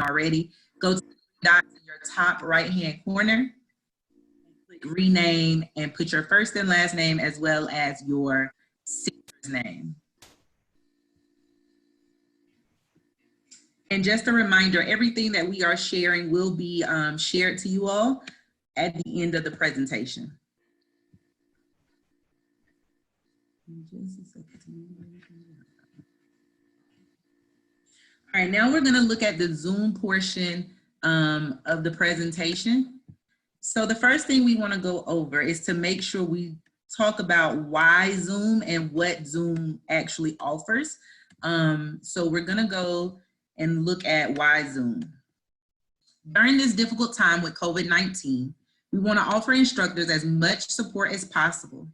already, go to the dot in your top right-hand corner, click rename, and put your first and last name as well as your center's name. And just a reminder, everything that we are sharing will be shared to you all at the end of the presentation. All right, now we're going to look at the Zoom portion of the presentation. So the first thing we want to go over is to make sure we talk about why Zoom and what Zoom actually offers. So we're going to go and look at why Zoom. During this difficult time with COVID-19, we want to offer instructors as much support as possible.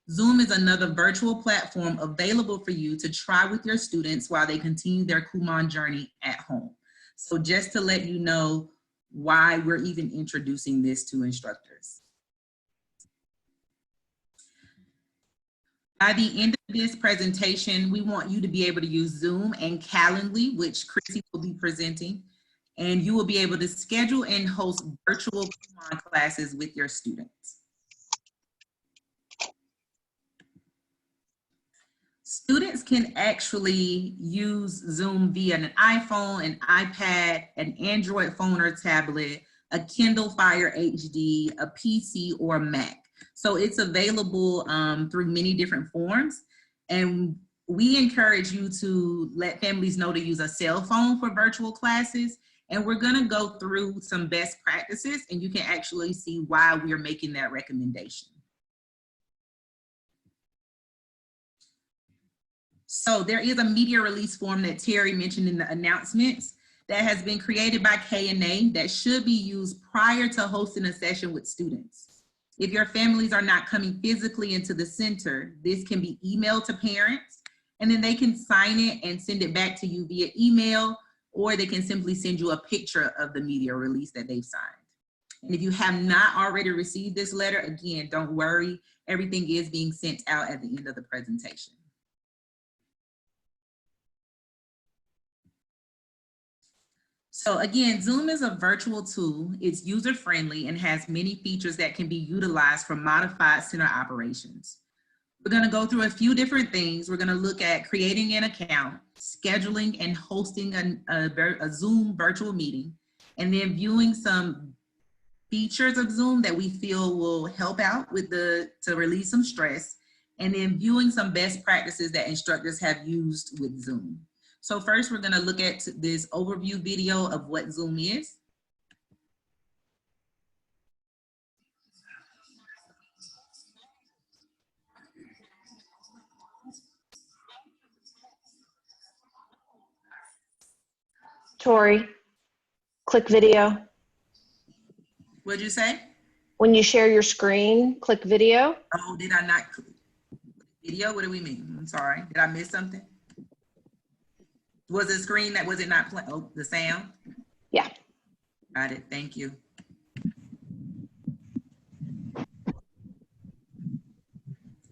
Zoom is another virtual platform available for you to try with your students while they continue their Kumon journey at home. So just to let you know why we're even introducing this to instructors. By the end of this presentation, we want you to be able to use Zoom and Calendly, which Chrissy will be presenting, and you will be able to schedule and host virtual Kumon classes with your students. Students can actually use Zoom via an iPhone, an iPad, an Android phone or tablet, a Kindle Fire HD, a PC, or a Mac. So it's available through many different forms. And we encourage you to let families know to use a cell phone for virtual classes. And we're gonna go through some best practices and you can actually see why we are making that recommendation. So there is a media release form that Terry mentioned in the announcements that has been created by K&A that should be used prior to hosting a session with students. If your families are not coming physically into the center, this can be emailed to parents and then they can sign it and send it back to you via email, or they can simply send you a picture of the media release that they've signed. And if you have not already received this letter, again, don't worry, everything is being sent out at the end of the presentation. So again, Zoom is a virtual tool. It's user-friendly and has many features that can be utilized for modified center operations. We're gonna go through a few different things. We're gonna look at creating an account, scheduling and hosting a Zoom virtual meeting, and then viewing some features of Zoom that we feel will help out with to release some stress, and then viewing some best practices that instructors have used with Zoom. So first, we're gonna look at this overview video of what Zoom is. Tori, click video. What'd you say? When you share your screen, click video. Oh, did I not click video? What do we mean? I'm sorry, did I miss something? Was the screen that, was it not playing? Oh, the sound? Yeah. Got it, thank you.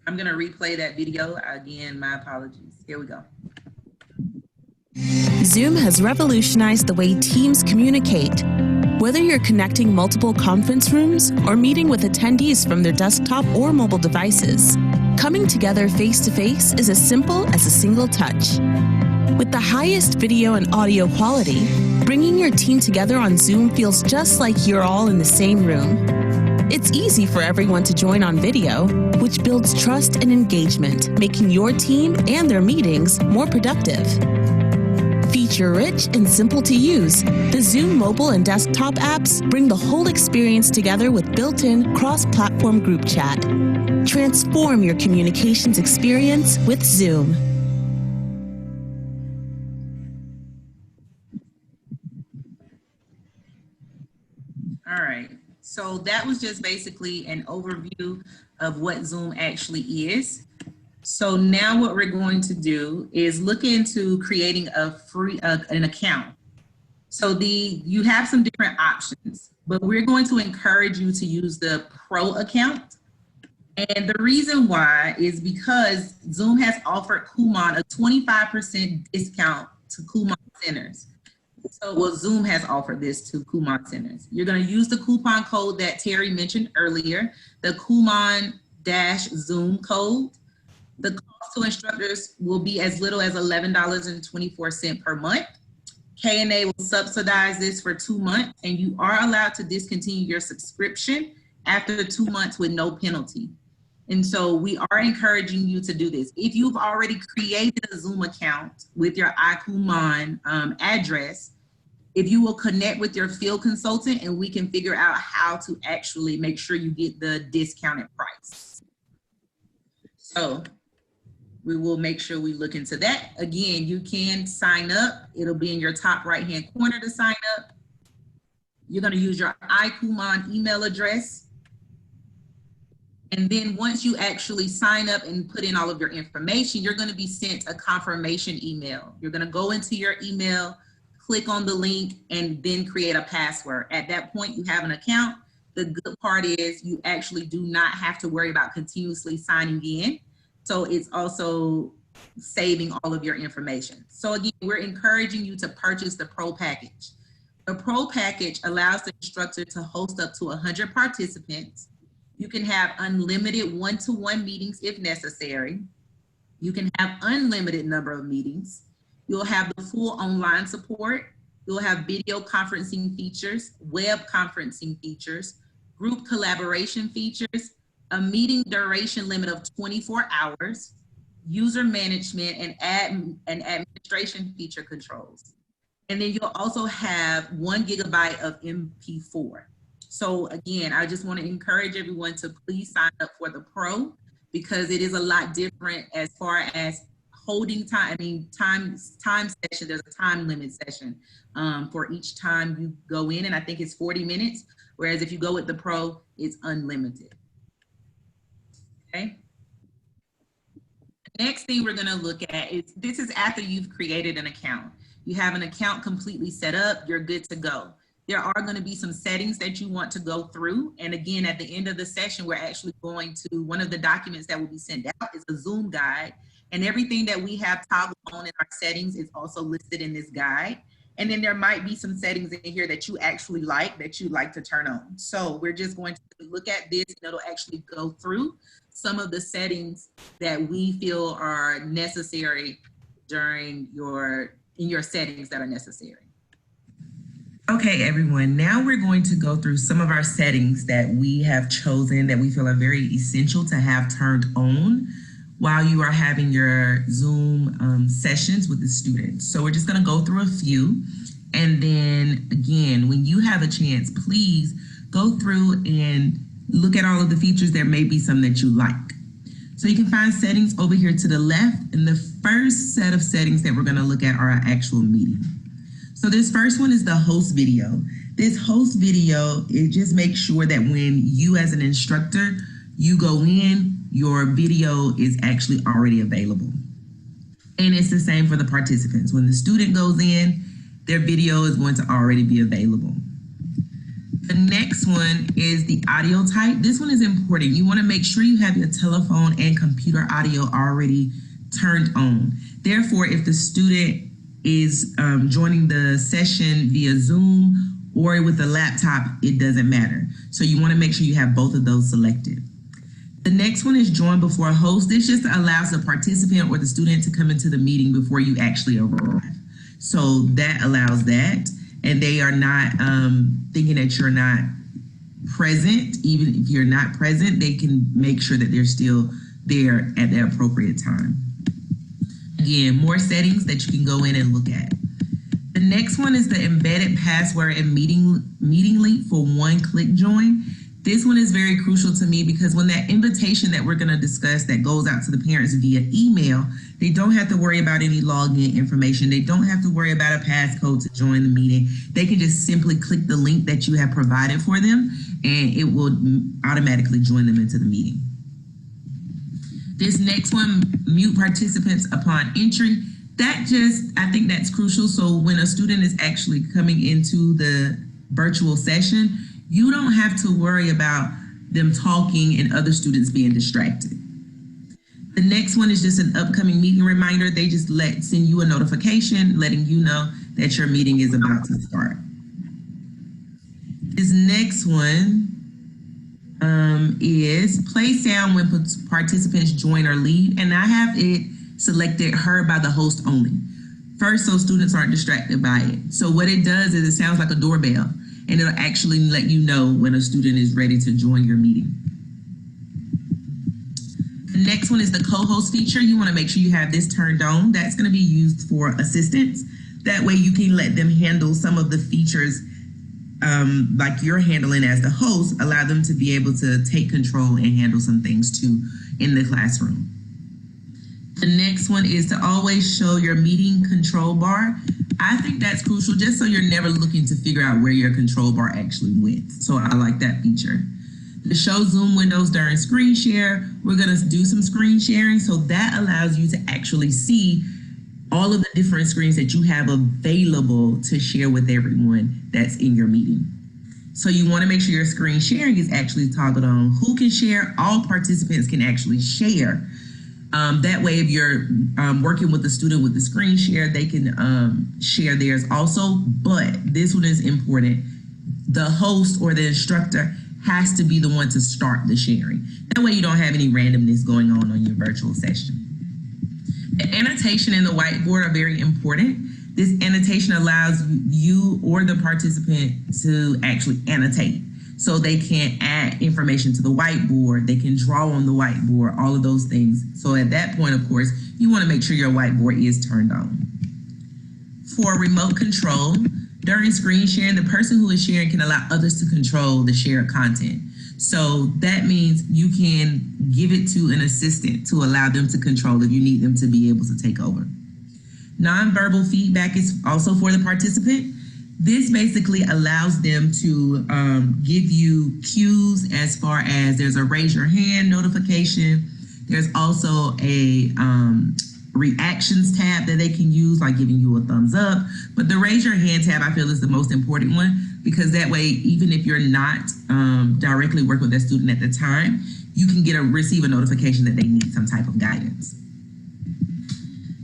I'm gonna replay that video. Again, my apologies. Here we go. Zoom has revolutionized the way teams communicate. Whether you're connecting multiple conference rooms or meeting with attendees from their desktop or mobile devices, coming together face-to-face is as simple as a single touch. With the highest video and audio quality, bringing your team together on Zoom feels just like you're all in the same room. It's easy for everyone to join on video, which builds trust and engagement, making your team and their meetings more productive. Feature-rich and simple to use, the Zoom mobile and desktop apps bring the whole experience together with built-in cross-platform group chat. Transform your communications experience with Zoom. All right, so that was just basically an overview of what Zoom actually is. So now what we're going to do is look into creating a free an account. So you have some different options, but we're going to encourage you to use the Pro account. And the reason why is because Zoom has offered Kumon a 25% discount to Kumon centers. Well, Zoom has offered this to Kumon centers. You're going to use the coupon code that Terry mentioned earlier, the Kumon-Zoom code. The cost to instructors will be as little as $11.24 per month. K&A will subsidize this for 2 months, and you are allowed to discontinue your subscription after 2 months with no penalty. And so we are encouraging you to do this. If you've already created a Zoom account with your iKumon address, if you will connect with your field consultant and we can figure out how to actually make sure you get the discounted price. So we will make sure we look into that. Again, you can sign up. It'll be in your top right-hand corner to sign up. You're gonna use your iKumon email address. And then once you actually sign up and put in all of your information, you're going to be sent a confirmation email. You're going to go into your email, click on the link, and then create a password. At that point, you have an account. The good part is you actually do not have to worry about continuously signing in. So it's also saving all of your information. So again, we're encouraging you to purchase the Pro package. The Pro package allows the instructor to host up to 100 participants. You can have unlimited one-to-one meetings if necessary. You can have unlimited number of meetings. You'll have the full online support. You'll have video conferencing features, web conferencing features, group collaboration features, a meeting duration limit of 24 hours, user management and administration feature controls. And then you'll also have 1 gigabyte of MP4. So again, I just want to encourage everyone to please sign up for the Pro because it is a lot different as far as holding time. I mean, time session, there's a time limit session for each time you go in, and I think it's 40 minutes. Whereas if you go with the Pro, it's unlimited. Okay. The next thing we're going to look at is, this is after you've created an account. You have an account completely set up, you're good to go. There are going to be some settings that you want to go through. And again, at the end of the session, we're actually going to, one of the documents that will be sent out is a Zoom guide. And everything that we have toggled on in our settings is also listed in this guide. And then there might be some settings in here that you actually like, that you'd like to turn on. So we're just going to look at this and it'll actually go through some of the settings that we feel are necessary during in your settings that are necessary. Okay, everyone, now we're going to go through some of our settings that we have chosen that we feel are very essential to have turned on while you are having your Zoom sessions with the students. So we're just going to go through a few. And then again, when you have a chance, please go through and look at all of the features. There may be some that you like. So you can find settings over here to the left. And the first set of settings that we're going to look at are our actual meeting. So this first one is the host video. This host video, it just makes sure that when you as an instructor, you go in, your video is actually already available. And it's the same for the participants. When the student goes in, their video is going to already be available. The next one is the audio type. This one is important. You want to make sure you have your telephone and computer audio already turned on. Therefore, if the student is joining the session via Zoom or with a laptop, it doesn't matter. So you want to make sure you have both of those selected. The next one is join before host. This just allows the participant or the student to come into the meeting before you actually arrive. So that allows that. And they are not thinking that you're not present. Even if you're not present, they can make sure that they're still there at the appropriate time. Again, more settings that you can go in and look at. The next one is the embedded password and meeting link for one-click join. This one is very crucial to me because when that invitation that we're going to discuss that goes out to the parents via email, they don't have to worry about any login information. They don't have to worry about a passcode to join the meeting. They can just simply click the link that you have provided for them and it will automatically join them into the meeting. This next one, mute participants upon entry. I think that's crucial. So when a student is actually coming into the virtual session, you don't have to worry about them talking and other students being distracted. The next one is just an upcoming meeting reminder. They just send you a notification letting you know that your meeting is about to start. This next one is play sound when participants join or leave, and I have it selected heard by the host only. First, so students aren't distracted by it. So what it does is it sounds like a doorbell, and it'll actually let you know when a student is ready to join your meeting. The next one is the co-host feature. You want to make sure you have this turned on. That's going to be used for assistants. That way you can let them handle some of the features like you're handling as the host, allow them to be able to take control and handle some things too in the classroom. The next one is to always show your meeting control bar. I think that's crucial just so you're never looking to figure out where your control bar actually went. So I like that feature. To show Zoom windows during screen share, we're gonna do some screen sharing, so that allows you to actually see all of the different screens that you have available to share with everyone that's in your meeting. So you want to make sure your screen sharing is actually toggled on. Who can share? All participants can actually share. That way, if you're working with a student with the screen share, they can share theirs also. But this one is important. The host or the instructor has to be the one to start the sharing. That way you don't have any randomness going on your virtual session. The annotation and the whiteboard are very important. This annotation allows you or the participant to actually annotate. So they can add information to the whiteboard, they can draw on the whiteboard, all of those things. So at that point, of course, you want to make sure your whiteboard is turned on. For remote control, during screen sharing, the person who is sharing can allow others to control the shared content. So that means you can give it to an assistant to allow them to control if you need them to be able to take over. Nonverbal feedback is also for the participant. This basically allows them to give you cues as far as there's a raise your hand notification. There's also a reactions tab that they can use, like giving you a thumbs up. But the raise your hand tab, I feel, is the most important one, because that way, even if you're not directly working with that student at the time, you can receive a notification that they need some type of guidance.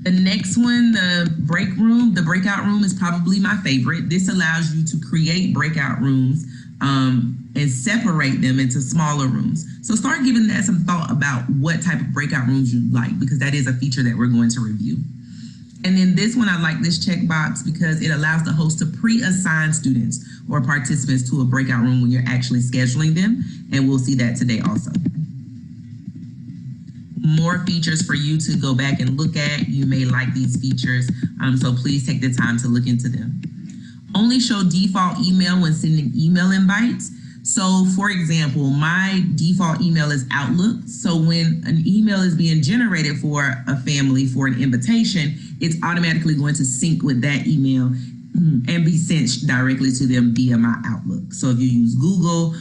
The next one, the break room, the breakout room is probably my favorite. This allows you to create breakout rooms and separate them into smaller rooms. So start giving that some thought about what type of breakout rooms you like, because that is a feature that we're going to review. And then this one, I like this checkbox because it allows the host to pre-assign students or participants to a breakout room when you're actually scheduling them. And we'll see that today also. More features for you to go back and look at. You may like these features, so please take the time to look into them. Only show default email when sending email invites. So for example, my default email is Outlook. So when an email is being generated for a family for an invitation, it's automatically going to sync with that email and be sent directly to them via my Outlook. So if you use Google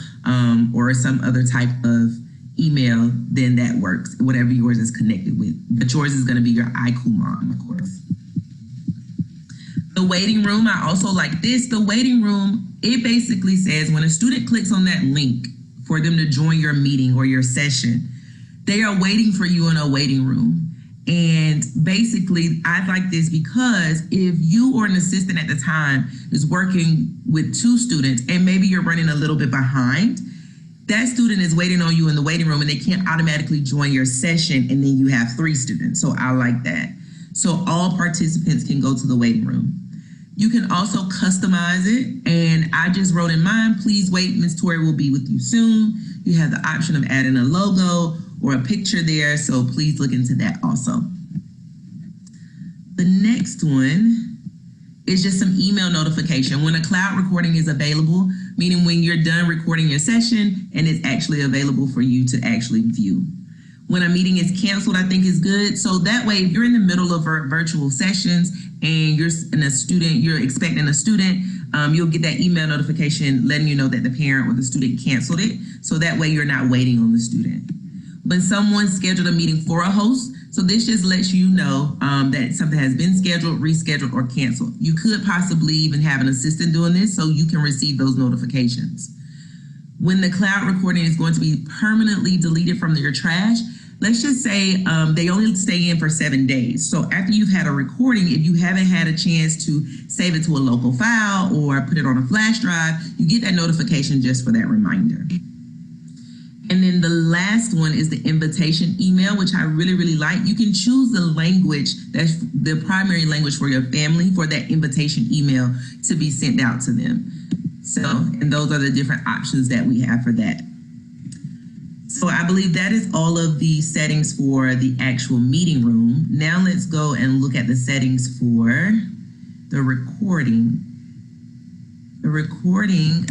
or some other type of email, then that works, whatever yours is connected with. But yours is going to be your iCoolMom, of course. The waiting room, I also like this. The waiting room, it basically says when a student clicks on that link for them to join your meeting or your session, they are waiting for you in a waiting room. And basically, I like this because if you or an assistant at the time is working with 2 students and maybe you're running a little bit behind, that student is waiting on you in the waiting room and they can't automatically join your session, and then you have 3 students. So I like that. So all participants can go to the waiting room. You can also customize it, and I just wrote in mine, please wait, Ms. Tori will be with you soon. You have the option of adding a logo or a picture there, so please look into that also. The next one is just some email notification. When a cloud recording is available, meaning when you're done recording your session and it's actually available for you to actually view. When a meeting is canceled, I think is good. So that way, if you're in the middle of virtual sessions and you're expecting a student, you'll get that email notification letting you know that the parent or the student canceled it. So that way you're not waiting on the student. When someone scheduled a meeting for a host, so this just lets you know that something has been scheduled, rescheduled, or canceled. You could possibly even have an assistant doing this so you can receive those notifications. When the cloud recording is going to be permanently deleted from your trash, let's just say they only stay in for 7 days. So after you've had a recording, if you haven't had a chance to save it to a local file or put it on a flash drive, you get that notification just for that reminder. And then the last one is the invitation email, which I really, really like. You can choose the language, that's the primary language for your family, for that invitation email to be sent out to them. So, and those are the different options that we have for that. So I believe that is all of the settings for the actual meeting room. Now let's go and look at the settings for the recording. The recording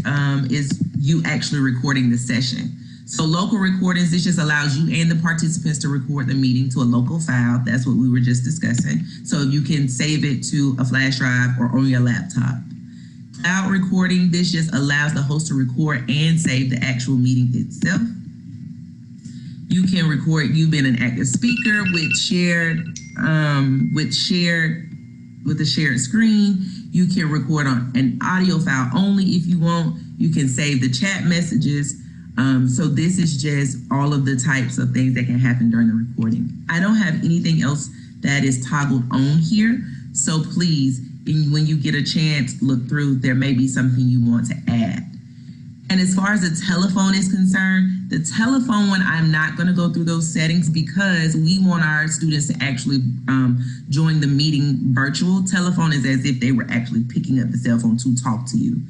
is you actually recording the session. So local recordings, this just allows you and the participants to record the meeting to a local file. That's what we were just discussing. So you can save it to a flash drive or on your laptop. Cloud recording, this just allows the host to record and save the actual meeting itself. You can record you being an active speaker with a shared screen. You can record on an audio file only if you want. You can save the chat messages. So this is just all of the types of things that can happen during the recording. I don't have anything else that is toggled on here. So please, when you get a chance, look through. There may be something you want to add. And as far as the telephone is concerned, the telephone one, I'm not going to go through those settings because we want our students to actually join the meeting virtual. Telephone is as if they were actually picking up the cell phone to talk to you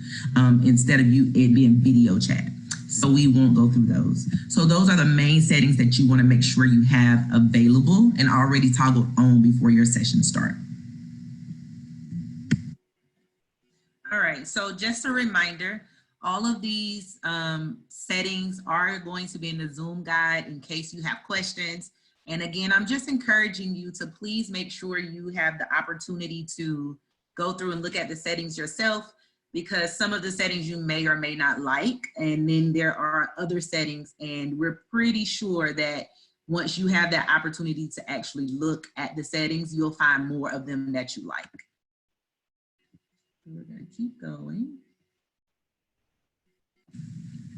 instead of it being video chat. So we won't go through those. So those are the main settings that you want to make sure you have available and already toggled on before your session starts. All right, so just a reminder, all of these settings are going to be in the Zoom guide in case you have questions. And again, I'm just encouraging you to please make sure you have the opportunity to go through and look at the settings yourself, because some of the settings you may or may not like, and then there are other settings, and we're pretty sure that once you have that opportunity to actually look at the settings, you'll find more of them that you like. We're gonna keep going.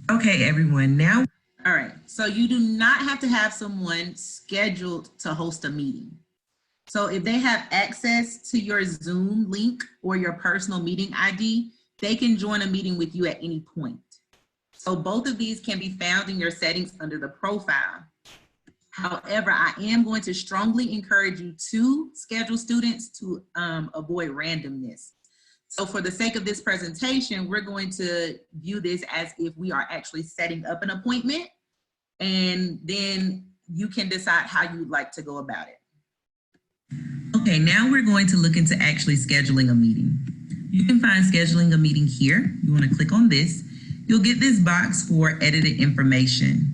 Okay, everyone, now. All right, so you do not have to have someone scheduled to host a meeting. So if they have access to your Zoom link or your personal meeting ID, they can join a meeting with you at any point. So both of these can be found in your settings under the profile. However, I am going to strongly encourage you to schedule students to avoid randomness. So for the sake of this presentation, we're going to view this as if we are actually setting up an appointment, and then you can decide how you'd like to go about it. Okay, now we're going to look into actually scheduling a meeting. You can find scheduling a meeting here. You want to click on this. You'll get this box for edited information.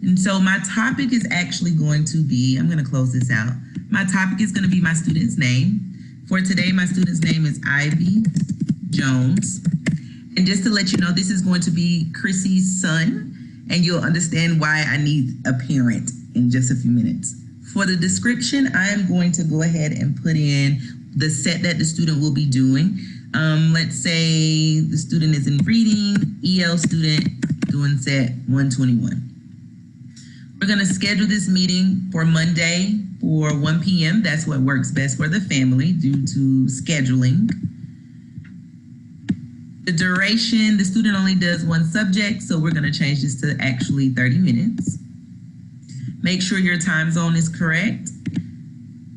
And so my topic is actually going to be, I'm going to close this out. My topic is going to be my student's name. For today, my student's name is Ivy Jones. And just to let you know, this is going to be Chrissy's son, and you'll understand why I need a parent in just a few minutes. For the description, I am going to go ahead and put in the set that the student will be doing. Let's say the student is in reading, EL student doing set 121. We're going to schedule this meeting for Monday for 1 p.m. That's what works best for the family due to scheduling. The duration, the student only does one subject, so we're going to change this to actually 30 minutes. Make sure your time zone is correct.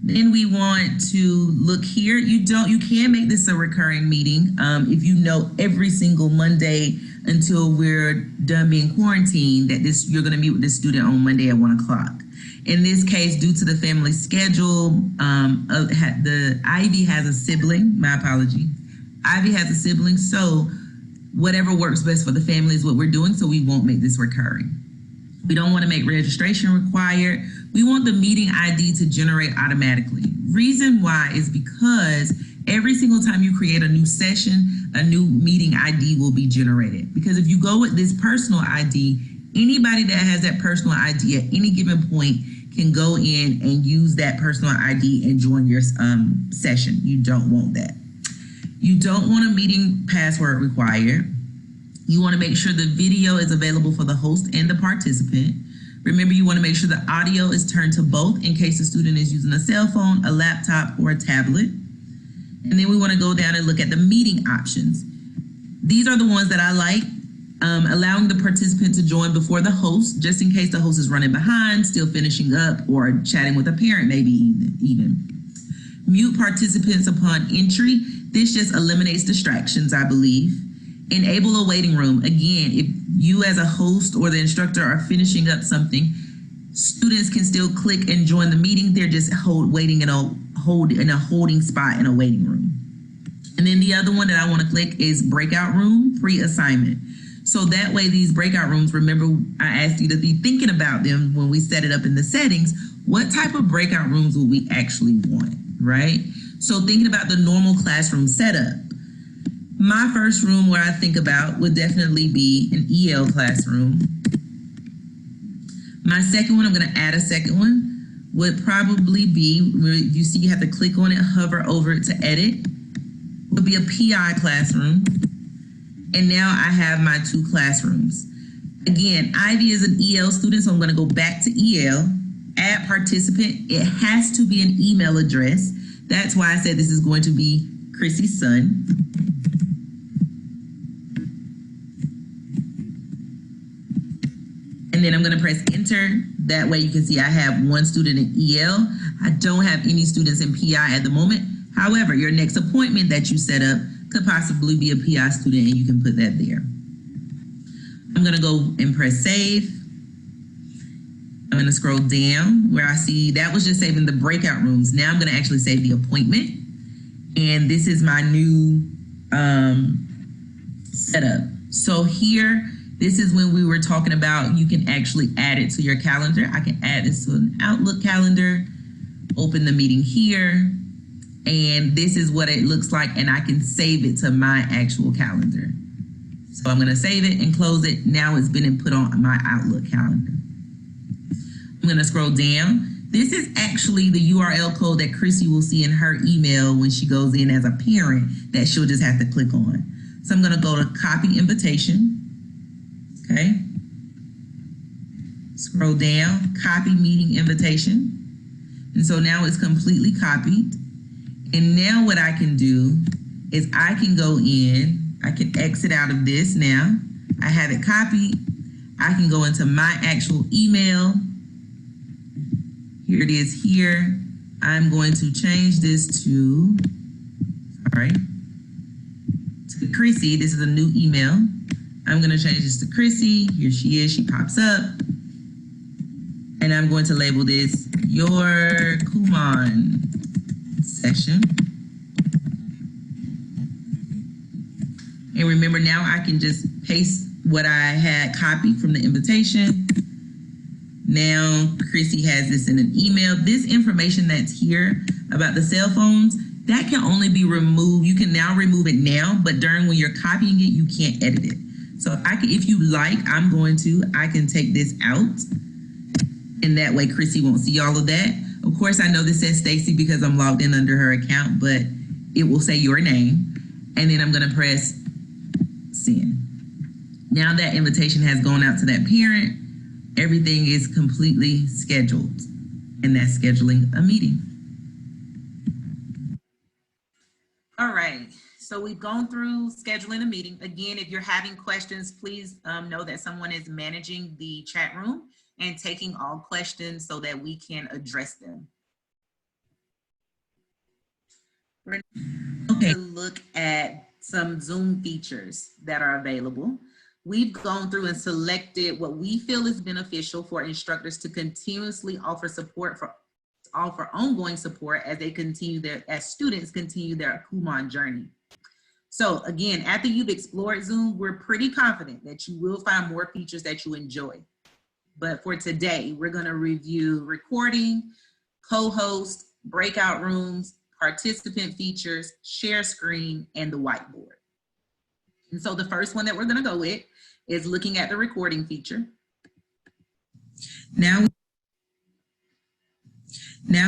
Then we want to look here. You can make this a recurring meeting if you know every single Monday until we're done being quarantined that you're going to meet with this student on Monday at 1 o'clock. In this case, due to the family schedule, the Ivy has a sibling. My apology. Ivy has a sibling, so whatever works best for the family is what we're doing. So we won't make this recurring. We don't want to make registration required. We want the meeting ID to generate automatically. Reason why is because every single time you create a new session, a new meeting ID will be generated. Because if you go with this personal ID, anybody that has that personal ID at any given point can go in and use that personal ID and join your session. You don't want that. You don't want a meeting password required. You want to make sure the video is available for the host and the participant. Remember, you want to make sure the audio is turned to both in case the student is using a cell phone, a laptop, or a tablet. And then we want to go down and look at the meeting options. These are the ones that I like. Allowing the participant to join before the host, just in case the host is running behind, still finishing up, or chatting with a parent, maybe even. Mute participants upon entry. This just eliminates distractions, I believe. Enable a waiting room. Again, if you as a host or the instructor are finishing up something, students can still click and join the meeting. They're just waiting in a holding spot in a waiting room. And then the other one that I want to click is breakout room pre-assignment. So that way these breakout rooms, remember I asked you to be thinking about them when we set it up in the settings. What type of breakout rooms will we actually want, right? So thinking about the normal classroom setup. My first room where I think about would definitely be an EL classroom. My second one, I'm going to add a second one, would probably be where you see you have to click on it, hover over it to edit, would be a PI classroom. And now I have my 2 classrooms. Again, Ivy is an EL student, so I'm going to go back to EL, add participant. It has to be an email address. That's why I said this is going to be Chrissy's son. And then I'm going to press enter. That way you can see I have 1 student in EL. I don't have any students in PI at the moment. However, your next appointment that you set up could possibly be a PI student, and you can put that there. I'm going to go and press save. I'm going to scroll down where I see that was just saving the breakout rooms. Now I'm going to actually save the appointment. And this is my new setup. So here, this is when we were talking about you can actually add it to your calendar. I can add this to an Outlook calendar, open the meeting here, and this is what it looks like, and I can save it to my actual calendar. So I'm going to save it and close it. Now it's been input on my Outlook calendar. I'm going to scroll down. This is actually the URL code that Chrissy will see in her email when she goes in as a parent that she'll just have to click on. So I'm going to go to copy invitation. Okay. Scroll down, copy meeting invitation. And so now it's completely copied. And now what I can do is I can go in, I can exit out of this now. I have it copied. I can go into my actual email. Here it is here. I'm going to change this to, to Chrissy. This is a new email. I'm going to change this to Chrissy. Here she is. She pops up. And I'm going to label this your Kumon session. And remember, now I can just paste what I had copied from the invitation. Now Chrissy has this in an email. This information that's here about the cell phones, that can only be removed. You can now remove it now, but during when you're copying it, you can't edit it. So I can, if you like, I can take this out, and that way Chrissy won't see all of that. Of course, I know this says Stacy because I'm logged in under her account, but it will say your name. And then I'm going to press send. Now that invitation has gone out to that parent. Everything is completely scheduled, and that's scheduling a meeting. All right, so we've gone through scheduling a meeting. Again, if you're having questions, please know that someone is managing the chat room and taking all questions so that we can address them. We're going to look at some Zoom features that are available. We've gone through and selected what we feel is beneficial for instructors to continuously offer ongoing support as they as students continue their Kumon journey. So again, after you've explored Zoom, we're pretty confident that you will find more features that you enjoy. But for today, we're going to review recording, co-host, breakout rooms, participant features, share screen, and the whiteboard. And so the first one that we're going to go with is looking at the recording feature. Now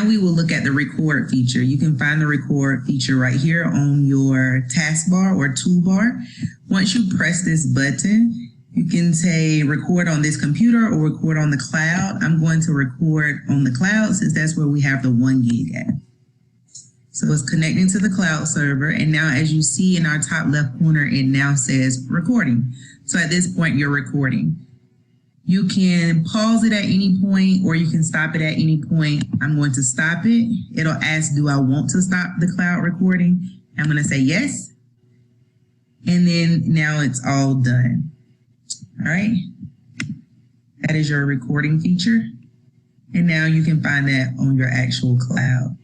we will look at the record feature. You can find the record feature right here on your taskbar or toolbar. Once you press this button, You can say record on this computer or record on the cloud. I'm going to record on the cloud since that's where we have the 1 gig at. So it's connecting to the cloud server. And now as you see in our top left corner, it now says recording. So at this point, you're recording. You can pause it at any point or you can stop it at any point. I'm going to stop it. It'll ask, do I want to stop the cloud recording? I'm going to say yes. And then now it's all done. All right. That is your recording feature. And now you can find that on your actual cloud.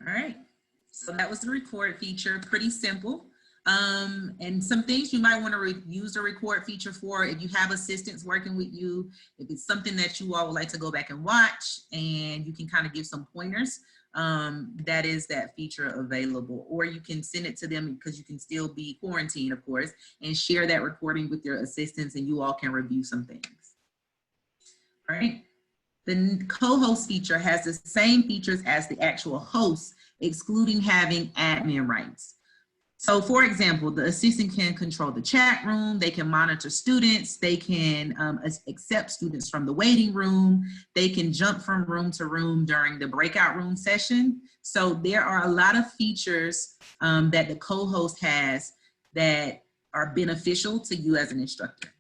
All right. So that was the record feature, pretty simple. And some things you might want to use the record feature for if you have assistants working with you, if it's something that you all would like to go back and watch and you can kind of give some pointers, that is that feature available. Or you can send it to them because you can still be quarantined, of course, and share that recording with your assistants and you all can review some things. All right. The co-host feature has the same features as the actual host, excluding having admin rights. So for example, the assistant can control the chat room, they can monitor students, they can accept students from the waiting room, they can jump from room to room during the breakout room session. So there are a lot of features that the co-host has that are beneficial to you as an instructor.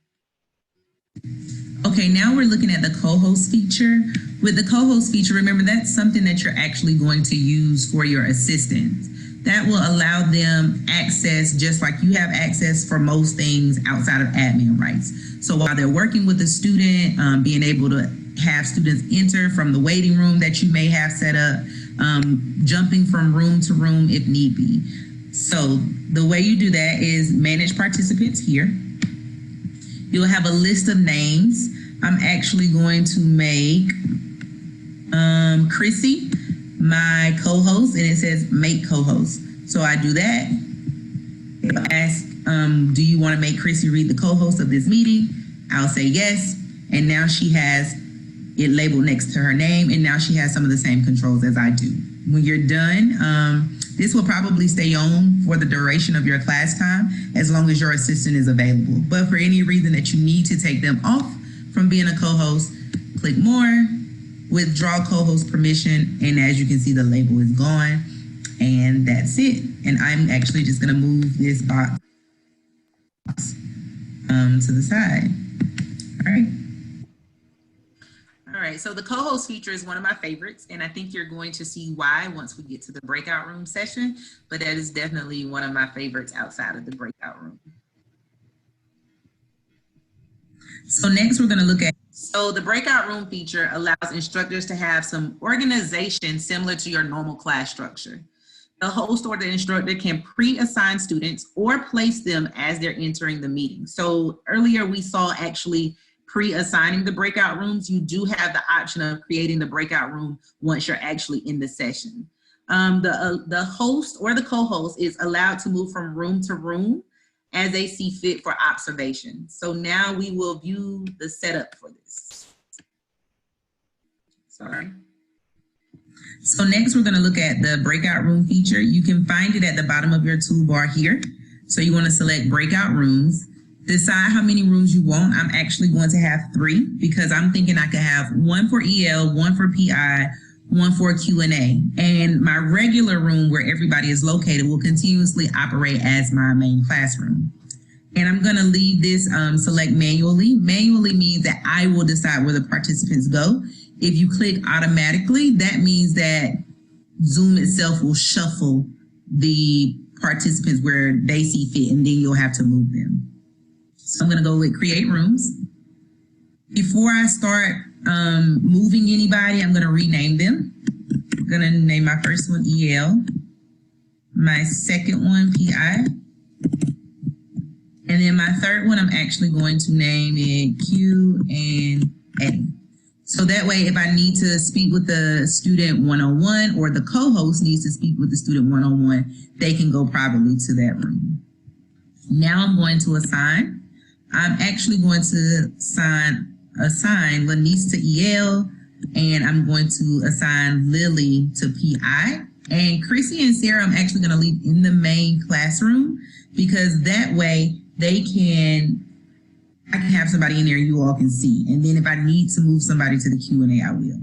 Okay, now we're looking at the co-host feature. With the co-host feature, remember that's something that you're actually going to use for your assistants. That will allow them access just like you have access for most things outside of admin rights. So while they're working with a student, being able to have students enter from the waiting room that you may have set up, jumping from room to room if need be. So the way you do that is manage participants here. You'll have a list of names. I'm actually going to make Chrissy my co-host, and it says make co-host. So I do that. It'll ask, do you want to make Chrissy read the co-host of this meeting? I'll say yes. And now she has it labeled next to her name, and now she has some of the same controls as I do. When you're done, this will probably stay on for the duration of your class time as long as your assistant is available. But for any reason that you need to take them off from being a co-host, click more, withdraw co-host permission, and as you can see, the label is gone, and that's it. And I'm actually just gonna move this box to the side. All right. All right, so the co-host feature is one of my favorites, and I think you're going to see why once we get to the breakout room session, but that is definitely one of my favorites outside of the breakout room. So next we're gonna look at. So the breakout room feature allows instructors to have some organization similar to your normal class structure. The host or the instructor can pre-assign students or place them as they're entering the meeting. So earlier we saw actually pre-assigning the breakout rooms. You do have the option of creating the breakout room once you're actually in the session. The host or the co-host is allowed to move from room to room as they see fit for observation. So now we will view the setup for this. Sorry. So next we're gonna look at the breakout room feature. You can find it at the bottom of your toolbar here. So you wanna select breakout rooms, decide how many rooms you want. I'm actually going to have 3 because I'm thinking I could have 1 for EL, 1 for PI, 1 for Q&A. And my regular room where everybody is located will continuously operate as my main classroom. And I'm gonna leave this select manually. Manually means that I will decide where the participants go. If you click automatically, that means that Zoom itself will shuffle the participants where they see fit, and then you'll have to move them. So I'm gonna go with create rooms. Before I start moving anybody, I'm gonna rename them. I'm gonna name my first one EL, my second one PI, and then my third one I'm actually going to name it Q&A. So that way, if I need to speak with the student one-on-one or the co-host needs to speak with the student one-on-one, they can go privately to that room. Now I'm going to assign. I'm actually going to assign Lanice to EL, and I'm going to assign Lily to PI. And Chrissy and Sarah, I'm actually going to leave in the main classroom because that way I can have somebody in there you all can see. And then if I need to move somebody to the Q&A, I will.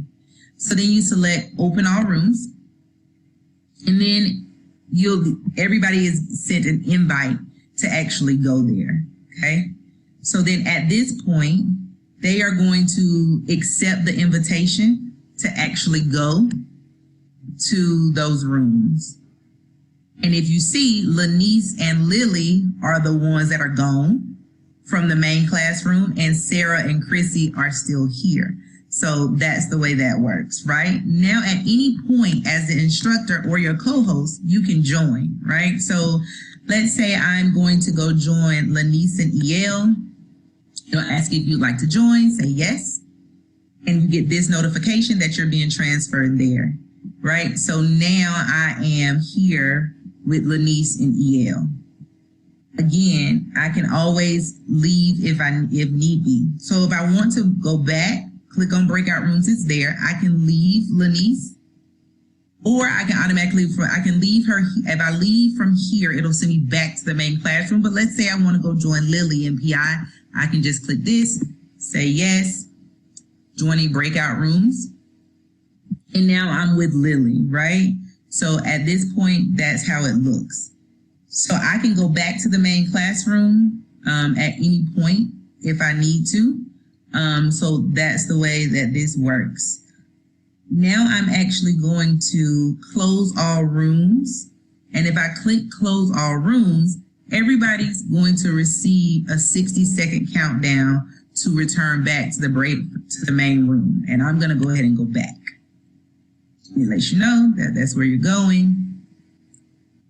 So then you select open all rooms. And then everybody is sent an invite to actually go there, okay? So then at this point, they are going to accept the invitation to actually go to those rooms. And if you see, Lanice and Lily are the ones that are gone from the main classroom, and Sarah and Chrissy are still here. So that's the way that works, right? Now, at any point as the instructor or your co-host, you can join, right? So let's say I'm going to go join Lanice and EL. It'll ask you if you'd like to join, say yes. And you get this notification that you're being transferred there, right? So now I am here with Lanice and EL. Again, I can always leave if need be. So if I want to go back, click on breakout rooms, it's there. I can leave Lanice, or I can automatically, I can leave her. If I leave from here, it'll send me back to the main classroom. But let's say I want to go join Lily in PI. I can just click this, say yes, joining breakout rooms. And now I'm with Lily, right? So at this point, that's how it looks. So I can go back to the main classroom at any point if I need to. So that's the way that this works. Now I'm actually going to close all rooms. And if I click close all rooms, everybody's going to receive a 60-second countdown to return back to the main room. And I'm going to go ahead and go back. Let me let you know that that's where you're going.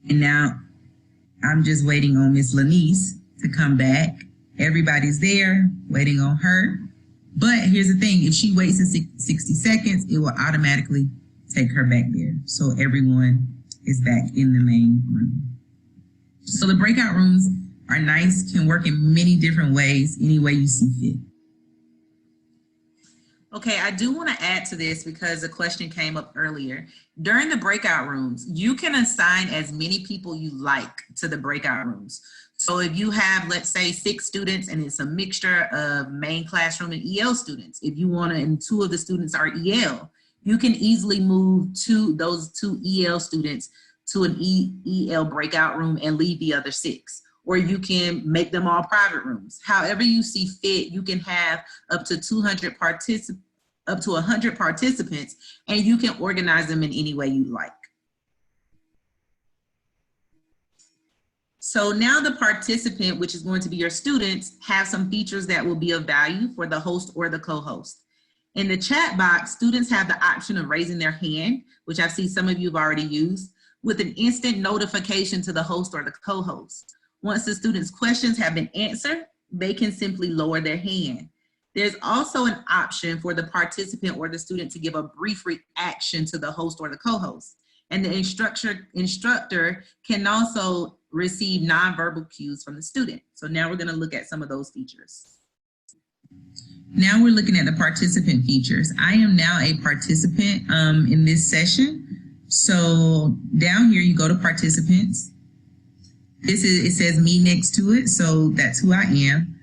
And now I'm just waiting on Miss Lanice to come back. Everybody's there waiting on her. But here's the thing, if she waits 60 seconds, it will automatically take her back there. So everyone is back in the main room. So the breakout rooms are nice, can work in many different ways, any way you see fit. Okay, I do want to add to this because a question came up earlier. During the breakout rooms, you can assign as many people you like to the breakout rooms. So if you have, let's say, 6 students and it's a mixture of main classroom and EL students, if you want to, and 2 of the students are EL, you can easily move those 2 EL students to an EL breakout room and leave the other 6. Or you can make them all private rooms. However you see fit, you can have up to 100 participants, and you can organize them in any way you like. So now the participant, which is going to be your students, have some features that will be of value for the host or the co-host. In the chat box, students have the option of raising their hand, which I see some of you have already used, with an instant notification to the host or the co-host. Once the student's questions have been answered, they can simply lower their hand. There's also an option for the participant or the student to give a brief reaction to the host or the co-host. And the instructor can also receive nonverbal cues from the student. So now we're going to look at some of those features. Now we're looking at the participant features. I am now a participant in this session. So down here, you go to participants. It says me next to it, so that's who I am.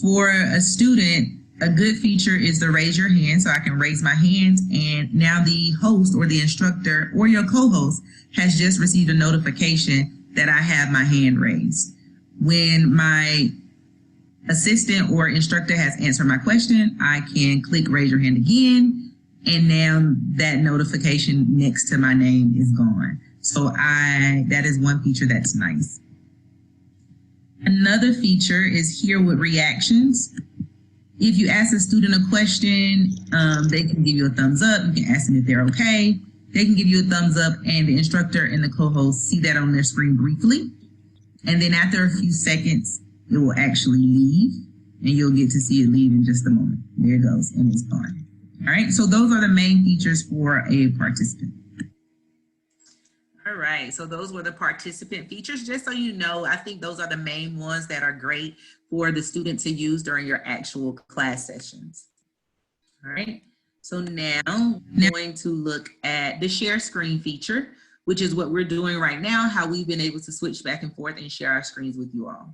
For a student, a good feature is to raise your hand, so I can raise my hand, and now the host or the instructor or your co-host has just received a notification that I have my hand raised. When my assistant or instructor has answered my question, I can click raise your hand again, and now that notification next to my name is gone. So that is one feature that's nice. Another feature is here with reactions. If you ask a student a question, they can give you a thumbs up. You can ask them if they're okay. They can give you a thumbs up, and the instructor and the co-host see that on their screen briefly. And then after a few seconds, it will actually leave, and you'll get to see it leave in just a moment. There it goes, and it's gone. All right, so those are the main features for a participant. All right, so those were the participant features. Just so you know, I think those are the main ones that are great for the student to use during your actual class sessions. All right, so now I'm going to look at the share screen feature, which is what we're doing right now, how we've been able to switch back and forth and share our screens with you all.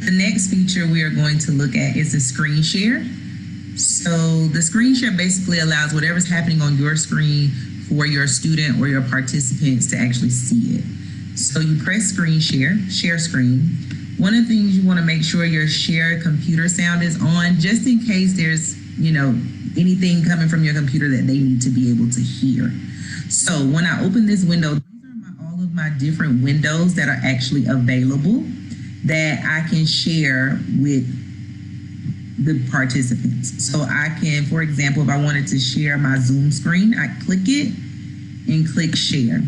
The next feature we are going to look at is the screen share. So the screen share basically allows whatever's happening on your screen for your student or your participants to actually see it. So you press screen share, share screen. One of the things you want to make sure your share computer sound is on, just in case there's, anything coming from your computer that they need to be able to hear. So when I open this window, these are all of my different windows that are actually available that I can share with the participants. So I can, for example, if I wanted to share my Zoom screen, I click it and click share.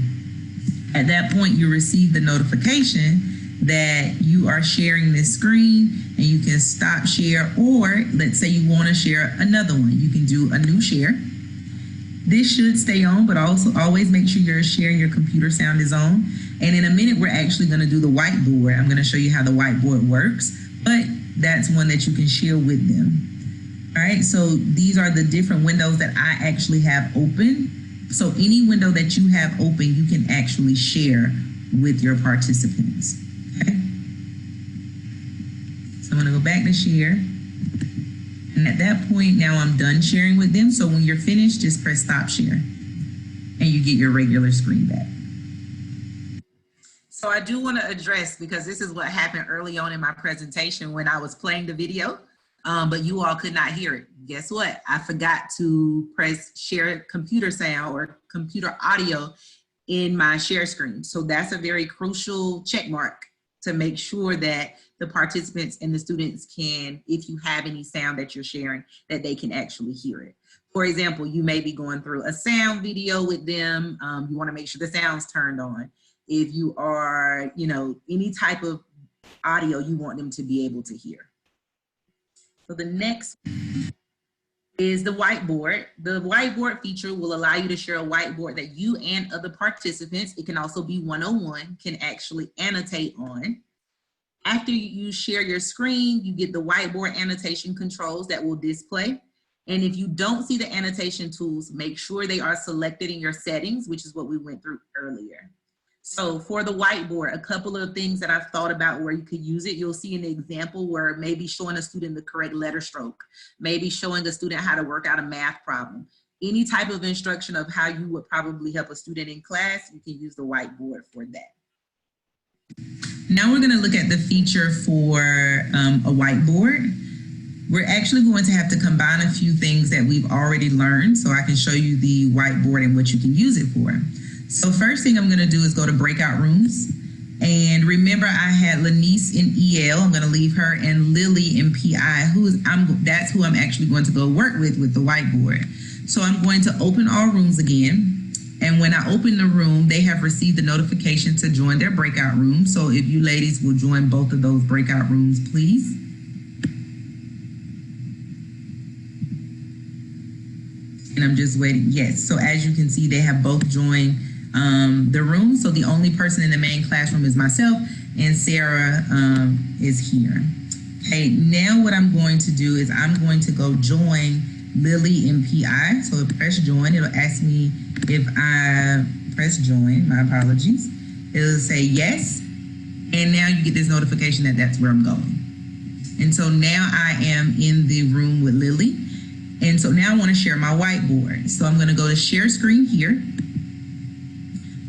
At that point, you receive the notification that you are sharing this screen, and you can stop share, or let's say you want to share another one. You can do a new share. This should stay on, but also always make sure you're sharing your computer sound is on. And in a minute, we're actually going to do the whiteboard. I'm going to show you how the whiteboard works, but that's one that you can share with them. All right, so these are the different windows that I actually have open. So any window that you have open, you can actually share with your participants. Okay. So I'm going to go back to share. And at that point, now I'm done sharing with them. So when you're finished, just press stop share and you get your regular screen back. So I do want to address, because this is what happened early on in my presentation when I was playing the video, but you all could not hear it. Guess what? I forgot to press share computer sound or computer audio in my share screen. So that's a very crucial check mark to make sure that the participants and the students can, if you have any sound that you're sharing, that they can actually hear it. For example, you may be going through a sound video with them. You want to make sure the sound's turned on. If you are, any type of audio you want them to be able to hear. So the next is the whiteboard. The whiteboard feature will allow you to share a whiteboard that you and other participants, it can also be one-on-one, can actually annotate on. After you share your screen, you get the whiteboard annotation controls that will display. And if you don't see the annotation tools, make sure they are selected in your settings, which is what we went through earlier. So for the whiteboard, a couple of things that I've thought about where you could use it. You'll see an example where maybe showing a student the correct letter stroke, maybe showing a student how to work out a math problem. Any type of instruction of how you would probably help a student in class, you can use the whiteboard for that. Now we're going to look at the feature for a whiteboard. We're actually going to have to combine a few things that we've already learned so I can show you the whiteboard and what you can use it for. So first thing I'm going to do is go to breakout rooms. And remember, I had Lanice in EL. I'm going to leave her, and Lily in PI. That's who I'm actually going to go work with the whiteboard. So I'm going to open all rooms again. And when I open the room, they have received the notification to join their breakout room. So if you ladies will join both of those breakout rooms, please. And I'm just waiting. Yes. So as you can see, they have both joined the room. So the only person in the main classroom is myself, and Sarah is here. Okay, now what I'm going to do is I'm going to go join Lily in PI. So press join. It'll ask me if I press join. My apologies. It'll say yes. And now you get this notification that that's where I'm going. And so now I am in the room with Lily. And so now I want to share my whiteboard. So I'm going to go to share screen here.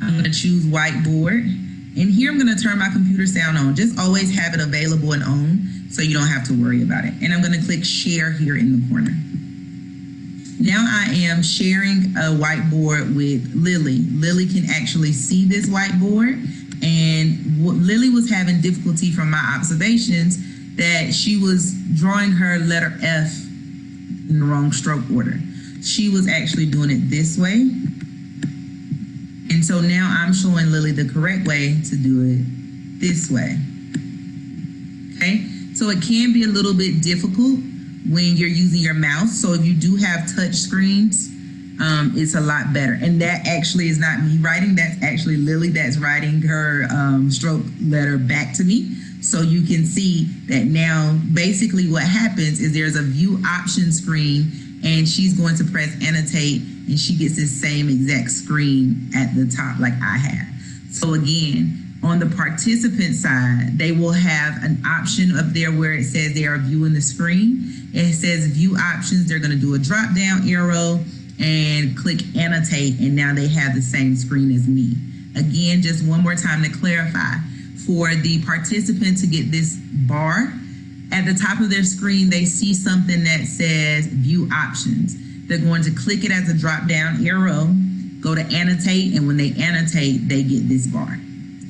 I'm going to choose whiteboard. And here I'm going to turn my computer sound on. Just always have it available and on so you don't have to worry about it. And I'm going to click share here in the corner. Now I am sharing a whiteboard with Lily. Lily can actually see this whiteboard. And Lily was having difficulty from my observations that she was drawing her letter F in the wrong stroke order. She was actually doing it this way. And so now I'm showing Lily the correct way to do it this way. Okay, so it can be a little bit difficult when you're using your mouse. So if you do have touch screens, it's a lot better. And that actually is not me writing. That's actually Lily that's writing her stroke letter back to me. So you can see that now basically what happens is there's a view option screen, and she's going to press annotate, and she gets this same exact screen at the top like I have. So again, On the participant side, they will have an option up there where it says they are viewing the screen. It says view options. They're going to do a drop down arrow and click annotate, and now they have the same screen as me. Again, just one more time to clarify, for the participant to get this bar, at the top of their screen, they see something that says view options. They're going to click it as a drop down arrow, go to annotate, and when they annotate, they get this bar.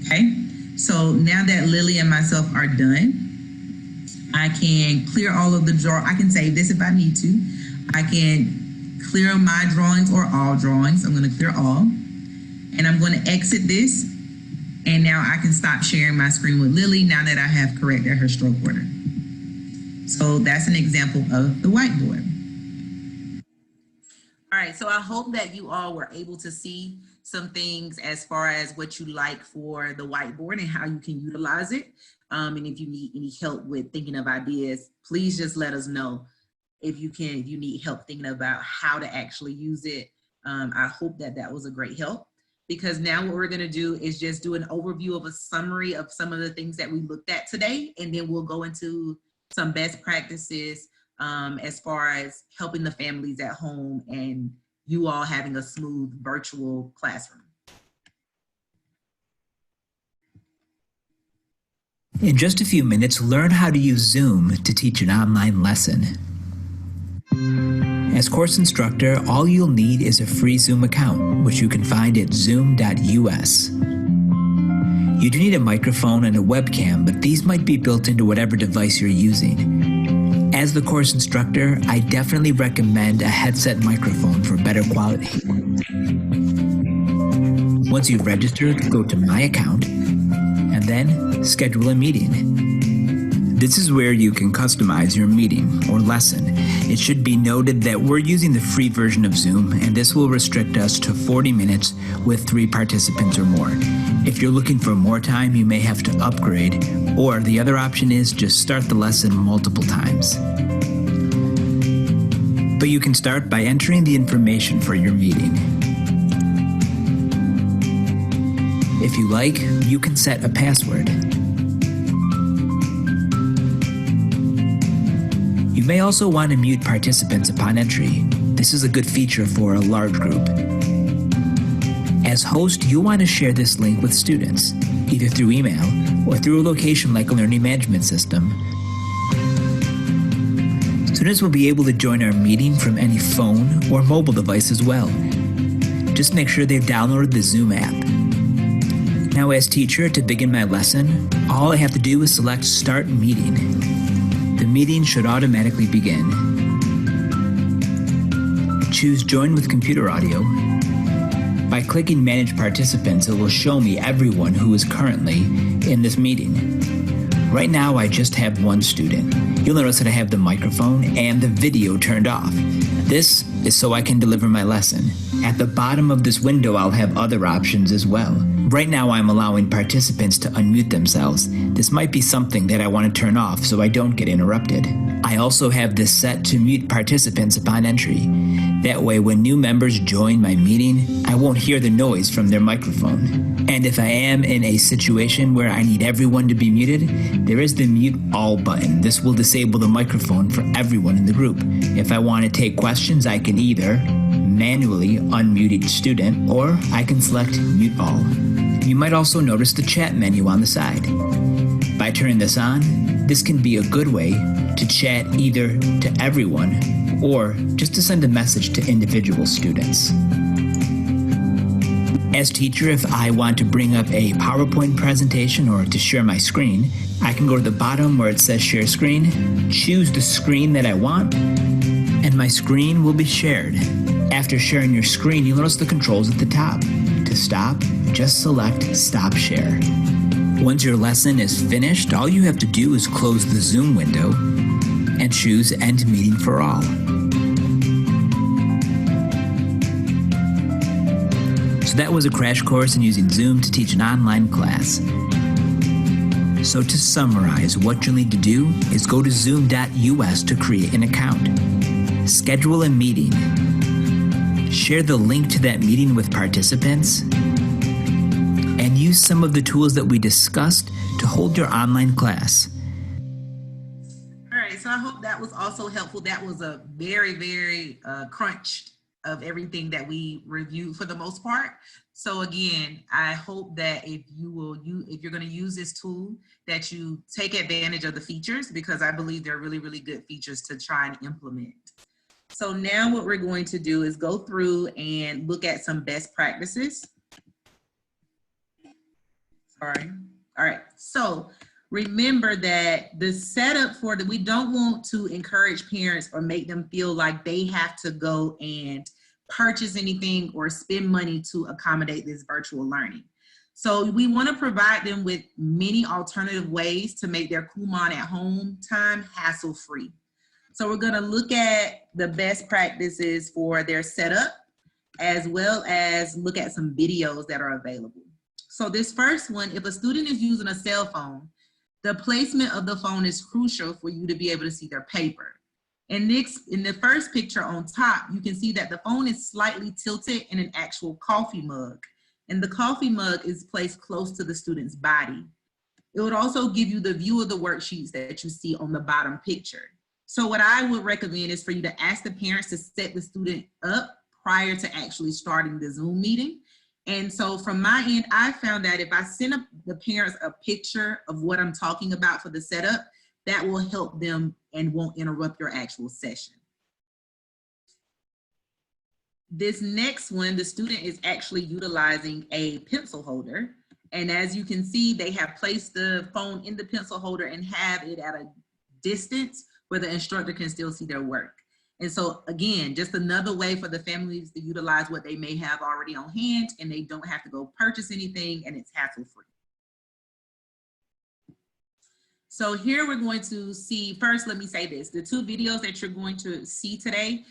Okay, so now that Lily and myself are done, I can clear all of the I can save this if I need to. I can clear my drawings or all drawings. I'm going to clear all, and I'm going to exit this. And now I can stop sharing my screen with Lily now that I have corrected her stroke order. So that's an example of the whiteboard. All right, so I hope that you all were able to see some things as far as what you like for the whiteboard and how you can utilize it. And if you need any help with thinking of ideas, please just let us know. If you need help thinking about how to actually use it. I hope that was a great help, because now what we're gonna do is just do an overview of a summary of some of the things that we looked at today, and then we'll go into some best practices as far as helping the families at home and you all having a smooth virtual classroom. In just a few minutes, learn how to use Zoom to teach an online lesson. As course instructor, all you'll need is a free Zoom account, which you can find at zoom.us. You do need a microphone and a webcam, but these might be built into whatever device you're using. As the course instructor, I definitely recommend a headset microphone for better quality. Once you've registered, go to My Account, and then schedule a meeting. This is where you can customize your meeting or lesson. It should be noted that we're using the free version of Zoom, and this will restrict us to 40 minutes with 3 participants or more. If you're looking for more time, you may have to upgrade, or the other option is just start the lesson multiple times. But you can start by entering the information for your meeting. If you like, you can set a password. You may also want to mute participants upon entry. This is a good feature for a large group. As host, you'll want to share this link with students, either through email or through a location like a learning management system. Students will be able to join our meeting from any phone or mobile device as well. Just make sure they've downloaded the Zoom app. Now, as teacher, to begin my lesson, all I have to do is select Start Meeting. The meeting should automatically begin. Choose Join with Computer Audio. By clicking Manage Participants, it will show me everyone who is currently in this meeting. Right now, I just have one student. You'll notice that I have the microphone and the video turned off. This is so I can deliver my lesson. At the bottom of this window, I'll have other options as well. Right now, I'm allowing participants to unmute themselves. This might be something that I want to turn off so I don't get interrupted. I also have this set to mute participants upon entry. That way, when new members join my meeting, I won't hear the noise from their microphone. And if I am in a situation where I need everyone to be muted, there is the Mute All button. This will disable the microphone for everyone in the group. If I want to take questions, I can either manually unmute each student, or I can select Mute All. You might also notice the chat menu on the side. By turning this on, this can be a good way to chat either to everyone or just to send a message to individual students. As teacher, if I want to bring up a PowerPoint presentation or to share my screen, I can go to the bottom where it says Share Screen, choose the screen that I want, and my screen will be shared. After sharing your screen, you'll notice the controls at the top. To stop, just select Stop Share. Once your lesson is finished, all you have to do is close the Zoom window and choose End Meeting for All. So that was a crash course in using Zoom to teach an online class. So to summarize, what you'll need to do is go to zoom.us to create an account. Schedule a meeting. Share the link to that meeting with participants. And use use some of the tools that we discussed to hold your online class. All right, so I hope that was also helpful. That was a very, very crunch of everything that we reviewed for the most part. So again, I hope that if you're going to use this tool, that you take advantage of the features, because I believe they're really, really good features to try and implement. So now what we're going to do is go through and look at some best practices. Sorry. All right. So remember that the setup for we don't want to encourage parents or make them feel like they have to go and purchase anything or spend money to accommodate this virtual learning. So we want to provide them with many alternative ways to make their Kumon at home time hassle-free. So we're going to look at the best practices for their setup, as well as look at some videos that are available. So this first one, if a student is using a cell phone, the placement of the phone is crucial for you to be able to see their paper. And next, in the first picture on top, you can see that the phone is slightly tilted in an actual coffee mug. And the coffee mug is placed close to the student's body. It would also give you the view of the worksheets that you see on the bottom picture. So what I would recommend is for you to ask the parents to set the student up prior to actually starting the Zoom meeting. And so from my end, I found that if I send the parents a picture of what I'm talking about for the setup, that will help them and won't interrupt your actual session. This next one, the student is actually utilizing a pencil holder. And as you can see, they have placed the phone in the pencil holder and have it at a distance where the instructor can still see their work. And so again, just another way for the families to utilize what they may have already on hand, and they don't have to go purchase anything, and it's hassle-free. So here we're going to see, first let me say this, the two videos that you're going to see today,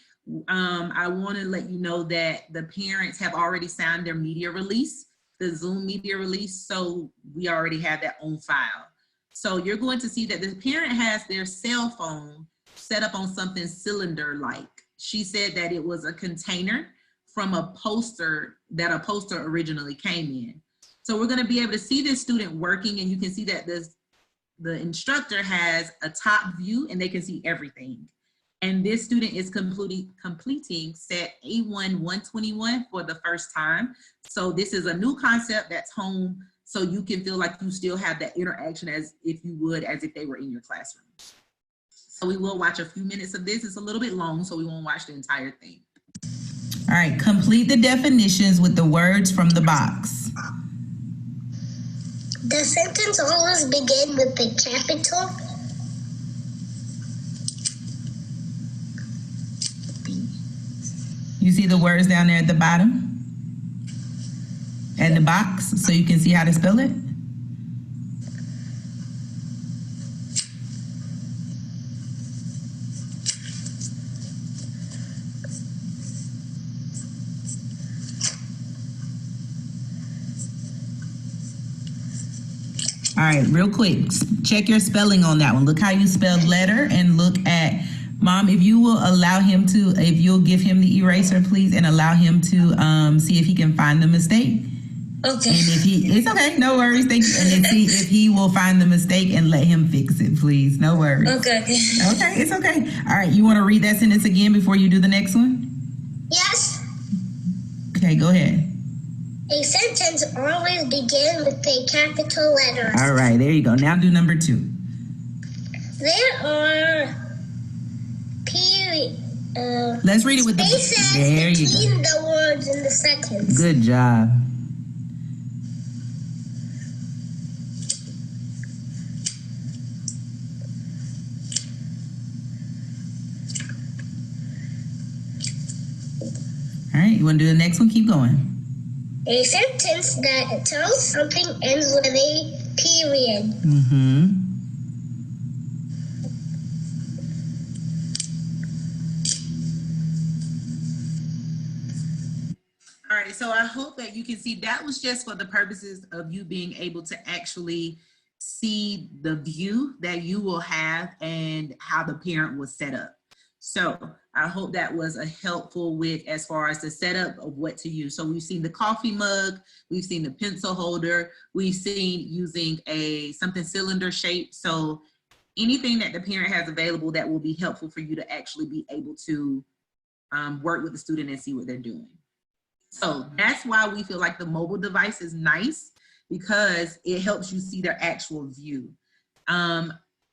I want to let you know that the parents have already signed their media release, the Zoom media release, so we already have that on file. So you're going to see that the parent has their cell phone set up on something cylinder-like. She said that it was a container from a poster that a poster originally came in. So we're going to be able to see this student working, and you can see that the instructor has a top view and they can see everything. And this student is completing set A1-121 for the first time. So this is a new concept that's home, so you can feel like you still have that interaction as if they were in your classroom. So we will watch a few minutes of this. It's a little bit long, so we won't watch the entire thing. All right, complete the definitions with the words from the box. The sentence always begin with a capital. You see the words down there at the bottom? And the box, so you can see how to spell it? All right, real quick, check your spelling on that one. Look how you spelled letter, and look at, Mom, if you will allow him to, if you'll give him the eraser, please, and allow him to see if he can find the mistake. Okay. And if it's okay, no worries, thank you. And then see if he will find the mistake and let him fix it, please, no worries. Okay. Okay, it's okay. All right, you wanna read that sentence again before you do the next one? Yes. Okay, go ahead. A sentence always begins with a capital letter. All right, there you go. Now do number 2. There are period. Let's read it with spaces there you go. between the words in the sentence. Good job. All right, you want to do the next one? Keep going. A sentence that tells something ends with a period. Mm-hmm. All right, so I hope that you can see that was just for the purposes of you being able to actually see the view that you will have and how the parent was set up. So I hope that was a helpful with as far as the setup of what to use. So we've seen the coffee mug, we've seen the pencil holder, we've seen using something cylinder shaped. So anything that the parent has available that will be helpful for you to actually be able to work with the student and see what they're doing. So that's why we feel like the mobile device is nice, because it helps you see their actual view.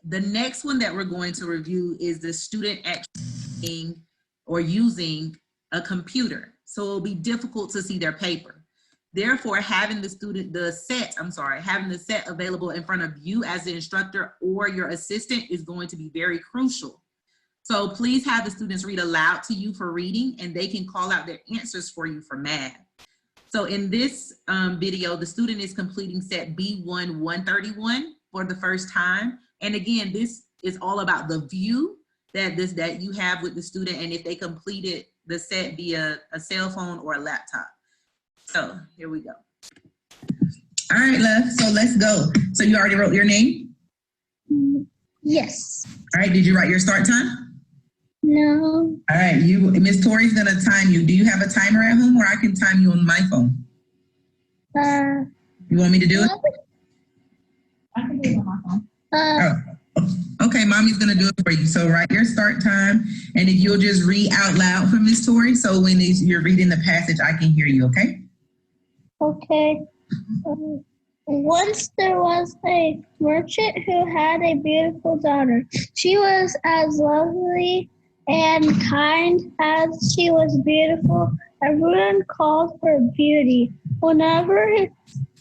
The next one that we're going to review is the student actually using a computer. So it'll be difficult to see their paper. Therefore, having the set available in front of you as the instructor or your assistant is going to be very crucial. So please have the students read aloud to you for reading, and they can call out their answers for you for math. So in this video, the student is completing set B1 131 for the first time. And again, this is all about the view that you have with the student, and if they completed the set via a cell phone or a laptop. So here we go. All right, love, so let's go. So you already wrote your name? Yes. All right, did you write your start time? No. All right, Miss Tori's gonna time you. Do you have a timer at home, or I can time you on my phone? You want me to do it? I can do it on my phone. Okay, mommy's gonna do it for you. So write your start time, and if you'll just read out loud for Miss Tori, so when you're reading the passage, I can hear you, okay? Okay. Once there was a merchant who had a beautiful daughter. She was as lovely and kind as she was beautiful. Everyone called her Beauty. Whenever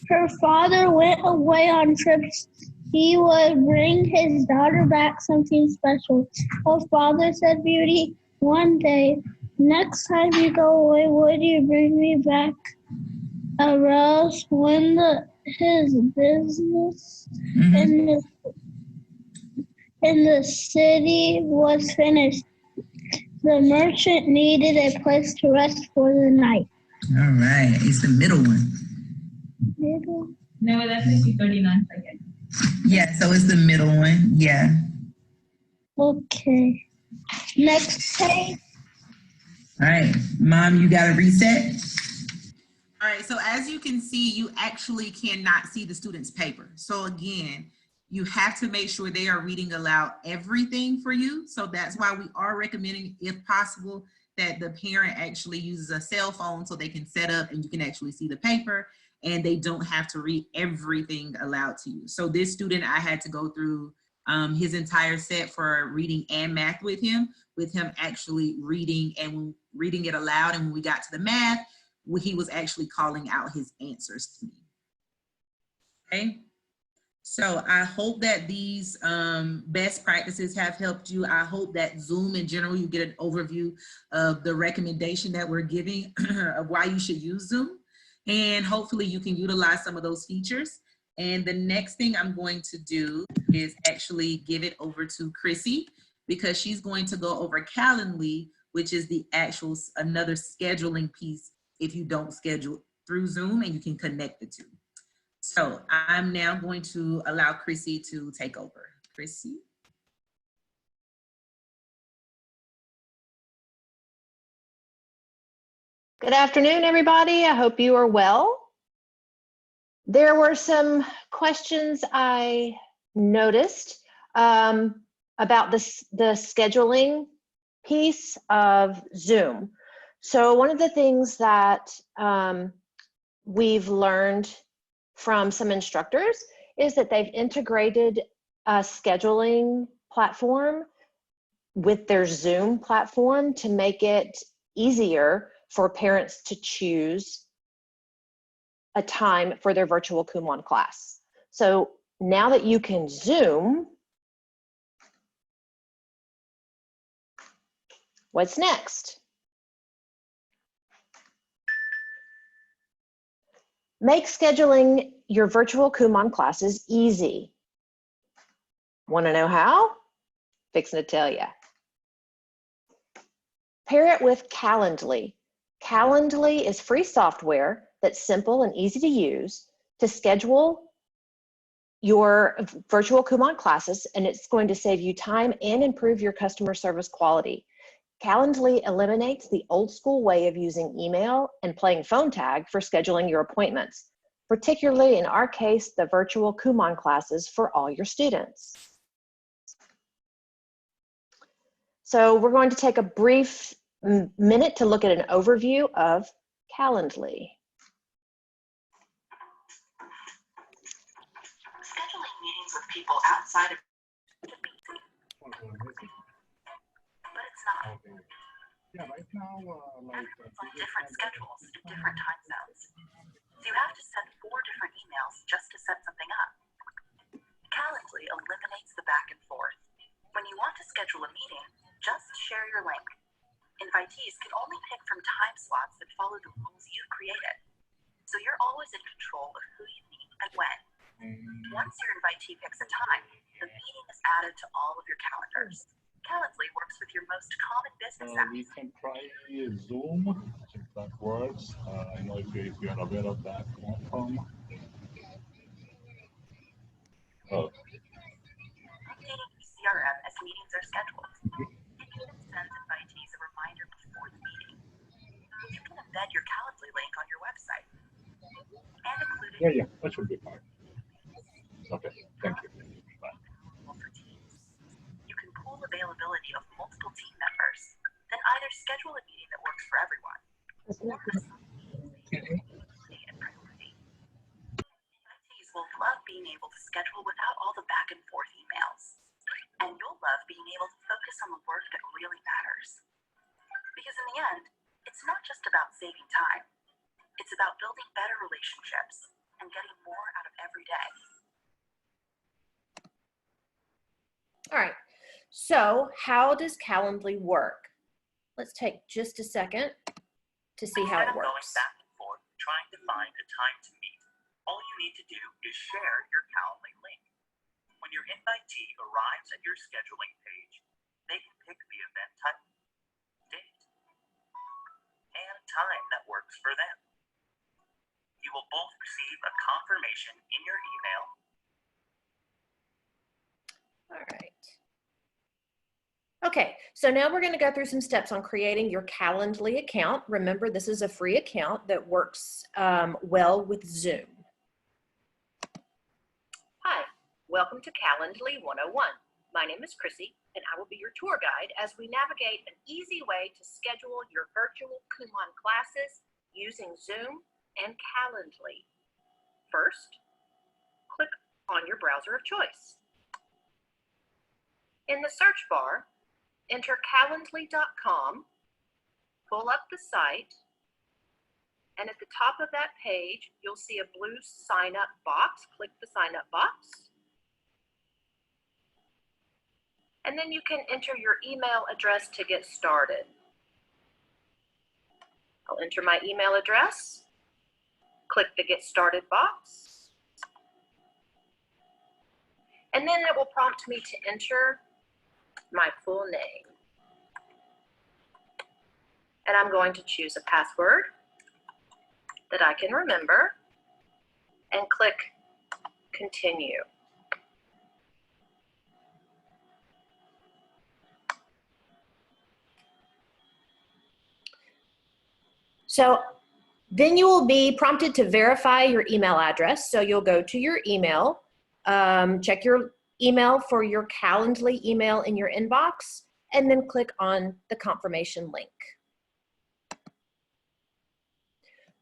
her father went away on trips, he would bring his daughter back something special. Oh, Father, said Beauty one day, next time you go away, would you bring me back a rose? When his business in the city was finished, the merchant needed a place to rest for the night. All right, it's the middle one. No, that's actually 39 seconds. Yeah, so it's the middle one, yeah. Okay. Next page. All right, Mom, you got to reset? All right, so as you can see, you actually cannot see the student's paper. So again, you have to make sure they are reading aloud everything for you. So that's why we are recommending, if possible, that the parent actually uses a cell phone so they can set up and you can actually see the paper, and they don't have to read everything aloud to you. So this student, I had to go through his entire set for reading and math with him actually reading it aloud. And when we got to the math, he was actually calling out his answers to me. Okay, so I hope that these best practices have helped you. I hope that Zoom in general, you get an overview of the recommendation that we're giving of why you should use Zoom. And hopefully you can utilize some of those features. And the next thing I'm going to do is actually give it over to Chrissy, because she's going to go over Calendly, which is the actual another scheduling piece if you don't schedule through Zoom and you can connect the two. So I'm now going to allow Chrissy to take over. Chrissy. Good afternoon, everybody. I hope you are well. There were some questions I noticed about the scheduling piece of Zoom. So one of the things that we've learned from some instructors is that they've integrated a scheduling platform with their Zoom platform to make it easier for parents to choose a time for their virtual Kumon class. So now that you can Zoom, what's next? Make scheduling your virtual Kumon classes easy. Want to know how? Fixing to tell you. Pair it with Calendly. Calendly is free software that's simple and easy to use to schedule your virtual Kumon classes, and it's going to save you time and improve your customer service quality. Calendly eliminates the old school way of using email and playing phone tag for scheduling your appointments, particularly in our case, the virtual Kumon classes for all your students. So we're going to take a brief minute to look at an overview of Calendly. Scheduling meetings with people outside of but it's not. Yeah, right now, Everyone's on different schedules in different time zones. So you have to send 4 different emails just to set something up. Calendly eliminates the back and forth. When you want to schedule a meeting, just share your link. Invitees can only pick from time slots that follow the rules you've created. So you're always in control of who you meet and when. Once your invitee picks a time, the meeting is added to all of your calendars. Calendly works with your most common business apps. we can try Zoom, if that works. I know if you're aware of that platform. Oh. Updating your CRM as meetings are scheduled. It even sends invitees a reminder before the meeting. You can embed your Calendly link on your website and include it. Yeah, that should be fine. Okay, thank you. Bye. For teams. You can pool availability of multiple team members, then either schedule a meeting that works for everyone or and priority. Invitees will love being able to schedule without all the back and forth emails. And you'll love being able to focus on the work that really matters. Because in the end, it's not just about saving time. It's about building better relationships and getting more out of every day. All right, so how does Calendly work? Let's take just a second to see how it Instead of going works. back and forth trying to find a time to meet, all you need to do is share your Calendly link. When your invitee arrives at your scheduling page, they can pick the event type, date, and time that works for them. You will both receive a confirmation in your email. All right. Okay, so now we're going to go through some steps on creating your Calendly account. Remember, this is a free account that works well with Zoom. Hi, welcome to Calendly 101. My name is Chrissy, and I will be your tour guide as we navigate an easy way to schedule your virtual Kumon classes using Zoom and Calendly. First, click on your browser of choice. In the search bar, enter calendly.com, pull up the site, and at the top of that page, you'll see a blue sign up box. Click the sign up box. And then you can enter your email address to get started. I'll enter my email address, click the Get Started box, and then it will prompt me to enter my full name. And I'm going to choose a password that I can remember and click Continue. So then you will be prompted to verify your email address. So you'll go to your email, check your email for your Calendly email in your inbox, and then click on the confirmation link.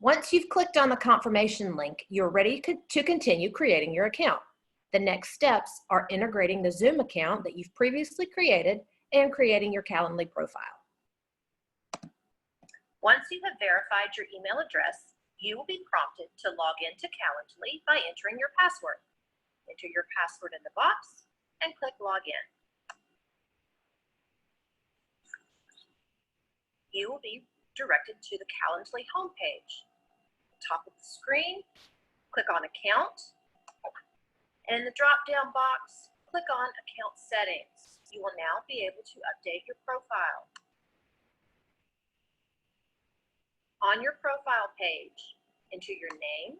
Once you've clicked on the confirmation link, you're ready to continue creating your account. The next steps are integrating the Zoom account that you've previously created and creating your Calendly profile. Once you have verified your email address, you will be prompted to log into Calendly by entering your password. Enter your password in the box and click Login. You will be directed to the Calendly homepage. At the top of the screen, click on Account, and in the drop-down box, click on Account Settings. You will now be able to update your profile. On your profile page, enter your name,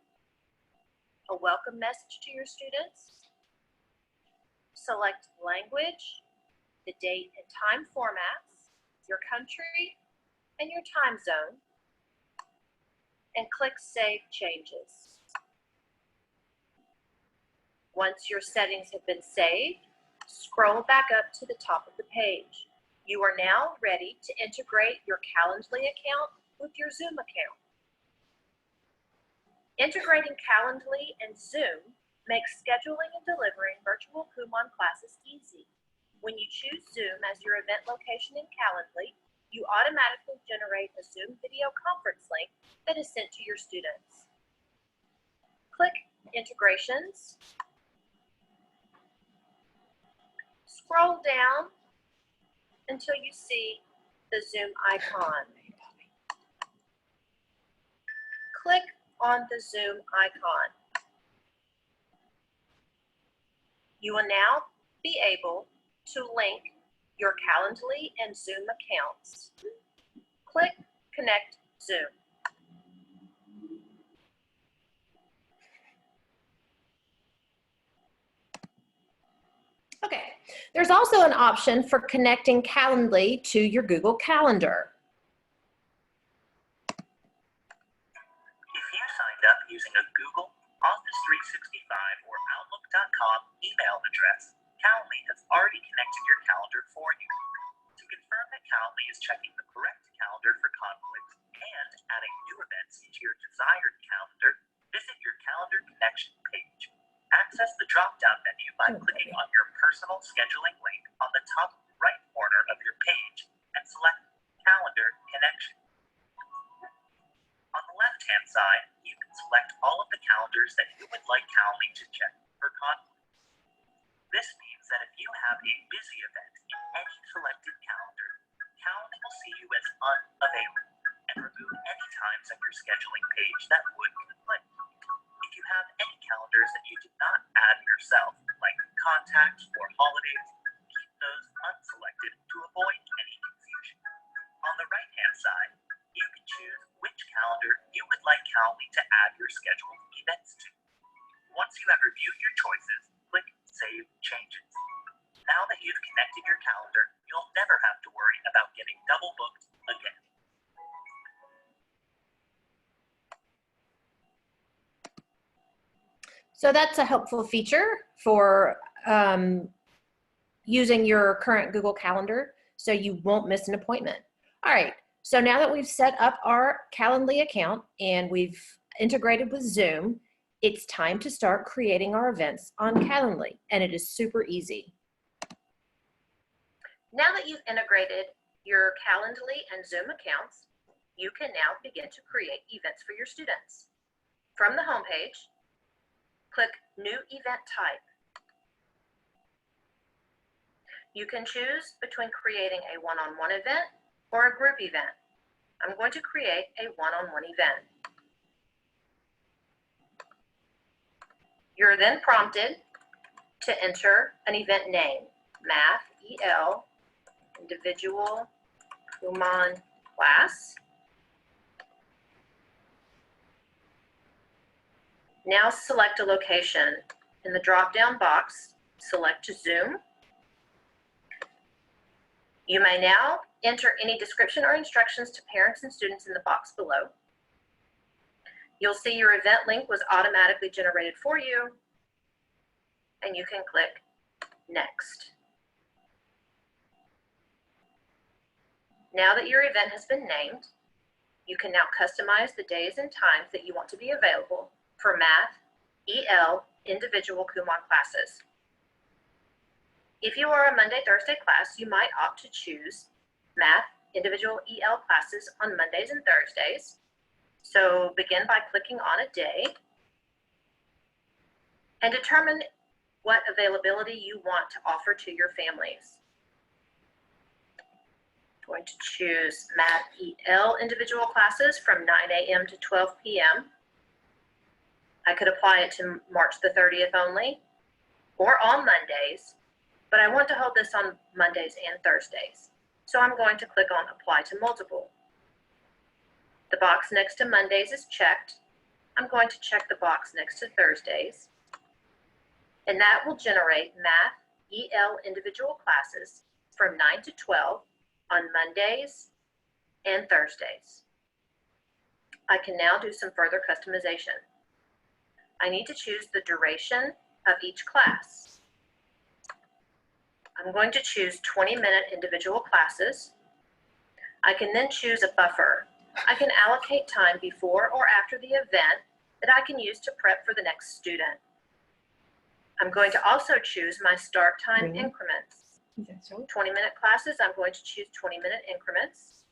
a welcome message to your students, select language, the date and time formats, your country, and your time zone, and click Save Changes. Once your settings have been saved, scroll back up to the top of the page. You are now ready to integrate your Calendly account with your Zoom account. Integrating Calendly and Zoom makes scheduling and delivering virtual Kumon classes easy. When you choose Zoom as your event location in Calendly, you automatically generate a Zoom video conference link that is sent to your students. Click Integrations. Scroll down until you see the Zoom icon. Click on the Zoom icon. You will now be able to link your Calendly and Zoom accounts. Click Connect Zoom. Okay, there's also an option for connecting Calendly to your Google Calendar. If you signed up using a Google, Office 365, or Outlook.com email address, Calendly has already connected your calendar for you. To confirm that Calendly is checking the correct calendar for conflicts and adding new events into your desired calendar, visit your calendar connection page. Access the drop-down menu by clicking on your personal scheduling link on the top right corner of your page and select Calendar Connection. On the left-hand side, you can select all of the calendars that you would like Calendly to check for conflicts. This means that if you have a busy event in any selected calendar, Calendly will see you as unavailable and remove any times on your scheduling page that would conflict. If you have any calendars that you did not add yourself, like contacts or holidays, keep those unselected to avoid any confusion. On the right-hand side, you can choose which calendar you would like Calendly to add your scheduled events to. Once you have reviewed your choices, click Save Changes. Now that you've connected your calendar, you'll never have to worry about getting double booked again. So that's a helpful feature for using your current Google Calendar so you won't miss an appointment. All right, so now that we've set up our Calendly account and we've integrated with Zoom, it's time to start creating our events on Calendly, and it is super easy. Now that you've integrated your Calendly and Zoom accounts, you can now begin to create events for your students. From the homepage, click New Event Type. You can choose between creating a one-on-one event or a group event. I'm going to create a one-on-one event. You're then prompted to enter an event name, Math EL Individual Kumon Class. Now select a location. In the drop-down box, select Zoom. You may now enter any description or instructions to parents and students in the box below. You'll see your event link was automatically generated for you, and you can click Next. Now that your event has been named, you can now customize the days and times that you want to be available for Math EL individual Kumon classes. If you are a Monday-Thursday class, you might opt to choose Math individual EL classes on Mondays and Thursdays. So begin by clicking on a day and determine what availability you want to offer to your families. I'm going to choose Math EL individual classes from 9 a.m. to 12 p.m. I could apply it to March the 30th only, or on Mondays, but I want to hold this on Mondays and Thursdays. So I'm going to click on Apply to Multiple. The box next to Mondays is checked. I'm going to check the box next to Thursdays, and that will generate Math EL individual classes from 9 to 12 on Mondays and Thursdays. I can now do some further customization. I need to choose the duration of each class. I'm going to choose 20-minute individual classes. I can then choose a buffer. I can allocate time before or after the event that I can use to prep for the next student. I'm going to also choose my start time increments. 20-minute classes, I'm going to choose 20-minute increments.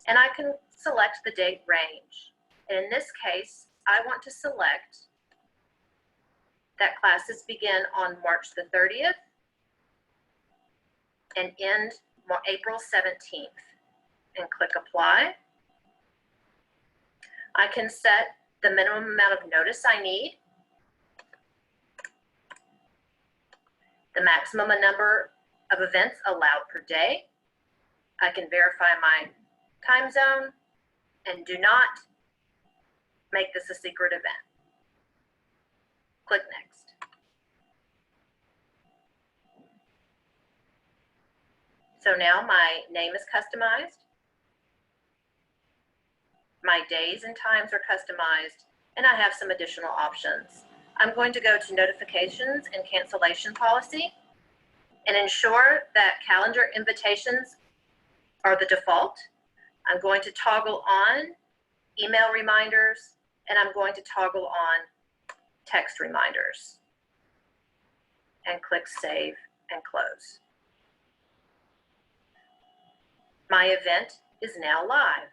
And I can select the date range. And in this case, I want to select that classes begin on March the 30th and end April 17th. And click apply. I can set the minimum amount of notice I need, the maximum number of events allowed per day. I can verify my time zone and do not make this a secret event. Click next. So now my name is customized. My days and times are customized, and I have some additional options. I'm going to go to notifications and cancellation policy and ensure that calendar invitations are the default. I'm going to toggle on email reminders, and I'm going to toggle on text reminders and click save and close. My event is now live.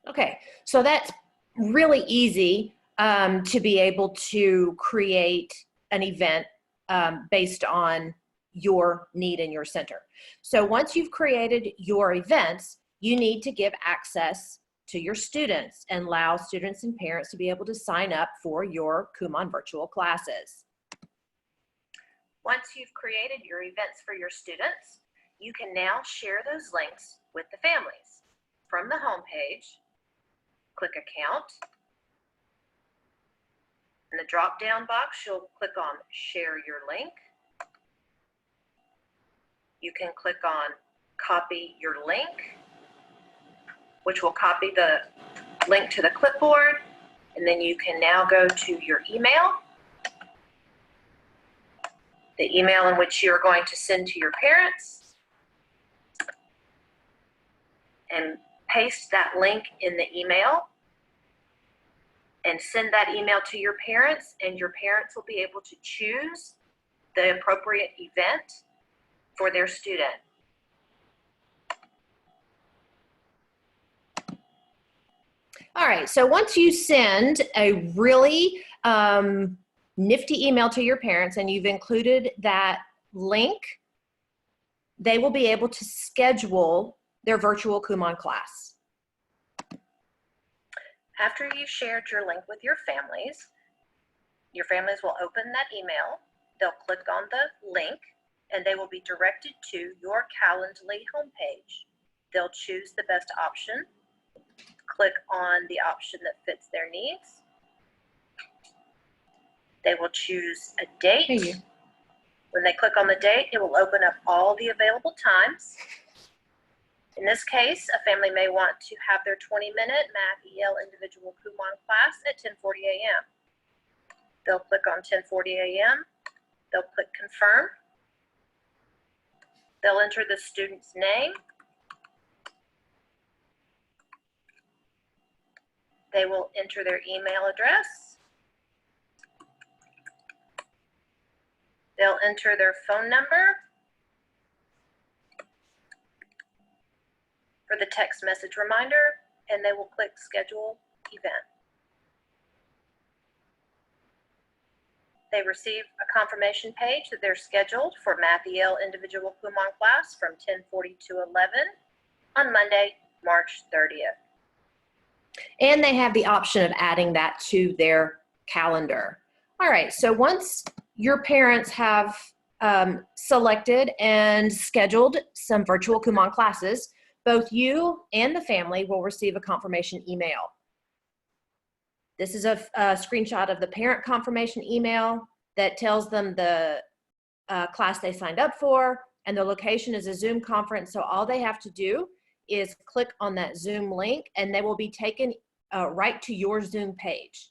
Okay, so that's really easy to be able to create an event based on your need in your center. So once you've created your events, you need to give access to your students and allow students and parents to be able to sign up for your Kumon virtual classes. Once you've created your events for your students, you can now share those links with the families. From the home page, click Account. In the drop-down box, you'll click on Share Your Link. You can click on Copy Your Link, which will copy the link to the clipboard, and then you can now go to your email, the email in which you're going to send to your parents, and paste that link in the email and send that email to your parents, and your parents will be able to choose the appropriate event for their student. All right, so once you send a really nifty email to your parents and you've included that link, they will be able to schedule their virtual Kumon class. After you've shared your link with your families will open that email, they'll click on the link, and they will be directed to your Calendly homepage. They'll choose the best option, click on the option that fits their needs. They will choose a date. When they click on the date, it will open up all the available times. In this case, a family may want to have their 20-minute Math EL individual Kumon class at 10:40 a.m. They'll click on 10:40 a.m. They'll click Confirm. They'll enter the student's name. They will enter their email address. They'll enter their phone number for the text message reminder, and they will click Schedule Event. They receive a confirmation page that they're scheduled for Math EL individual Kumon class from 10:40 to 11 on Monday, March 30th. And they have the option of adding that to their calendar. All right, so once your parents have selected and scheduled some virtual Kumon classes, both you and the family will receive a confirmation email. This is a screenshot of the parent confirmation email that tells them the class they signed up for, and the location is a Zoom conference. So all they have to do is click on that Zoom link and they will be taken right to your Zoom page.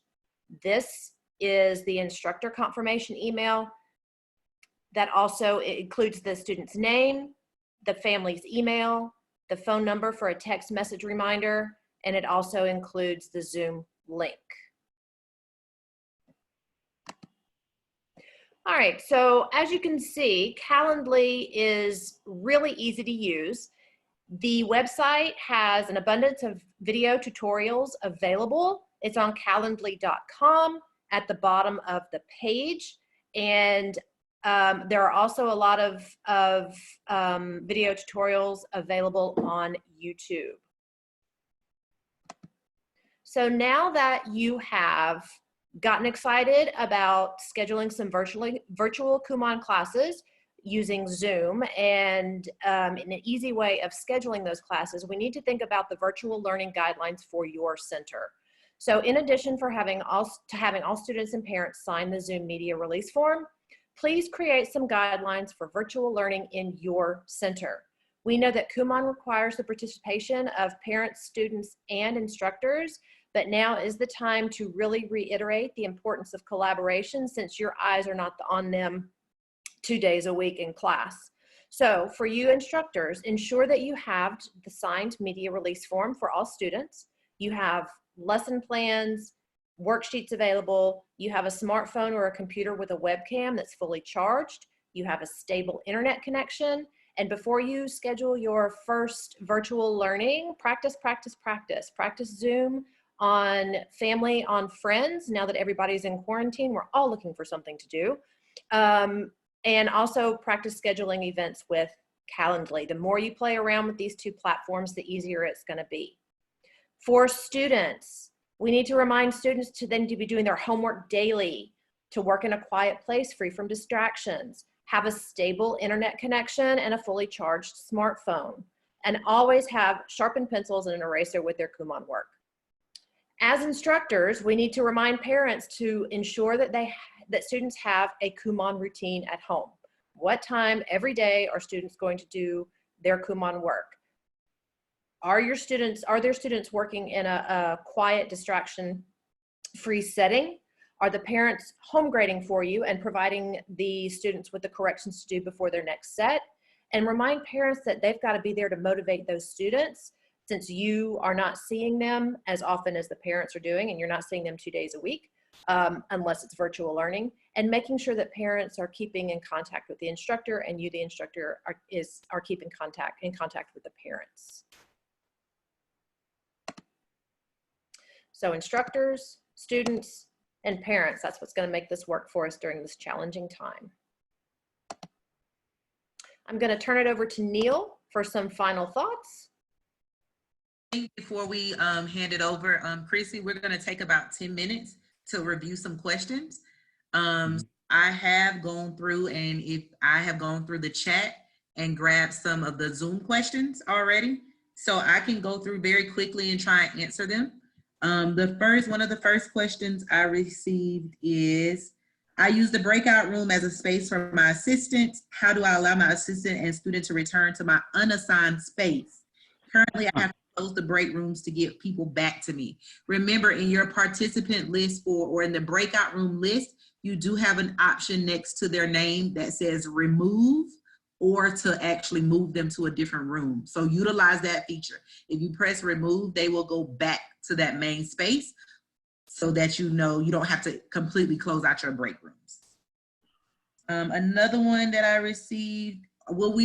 This is the instructor confirmation email that also includes the student's name, the family's email, the phone number for a text message reminder, and it also includes the Zoom link. All right, so as you can see, Calendly is really easy to use. The website has an abundance of video tutorials available. It's on calendly.com at the bottom of the page. And there are also a lot of video tutorials available on YouTube. So now that you have gotten excited about scheduling some virtual Kumon classes using Zoom and in an easy way of scheduling those classes, we need to think about the virtual learning guidelines for your center. So in addition to having all students and parents sign the Zoom media release form, please create some guidelines for virtual learning in your center. We know that Kumon requires the participation of parents, students, and instructors, but now is the time to really reiterate the importance of collaboration since your eyes are not on them 2 days a week in class. So for you instructors, ensure that you have the signed media release form for all students. You have lesson plans, worksheets available. You have a smartphone or a computer with a webcam that's fully charged. You have a stable internet connection. And before you schedule your first virtual learning, practice Zoom on family, on friends. Now that everybody's in quarantine, we're all looking for something to do. And also practice scheduling events with Calendly. The more you play around with these two platforms, the easier it's gonna be. For students, we need to remind students to be doing their homework daily, to work in a quiet place free from distractions, have a stable internet connection and a fully charged smartphone, and always have sharpened pencils and an eraser with their Kumon work. As instructors, we need to remind parents to ensure that that students have a Kumon routine at home. What time every day are students going to do their Kumon work? Are their students working in a quiet, distraction-free setting? Are the parents home grading for you and providing the students with the corrections to do before their next set? And remind parents that they've got to be there to motivate those students, since you are not seeing them as often as the parents are doing, and you're not seeing them 2 days a week, unless it's virtual learning, and making sure that parents are keeping in contact with the instructor, and you, the instructor, are keeping in contact with the parents. So instructors, students, and parents, that's what's going to make this work for us during this challenging time. I'm going to turn it over to Neil for some final thoughts. Before we hand it over, Chrissy, we're going to take about 10 minutes to review some questions. I have gone through, and if I have gone through the chat and grabbed some of the Zoom questions already, so I can go through very quickly and try and answer them. One of the first questions I received is, I use the breakout room as a space for my assistant. How do I allow my assistant and student to return to my unassigned space? Currently, I have to close the break rooms to get people back to me. Remember, in your participant list or in the breakout room list, you do have an option next to their name that says remove, or to actually move them to a different room. So utilize that feature. If you press remove, they will go back to that main space so that you know you don't have to completely close out your break rooms. Another one that I received, will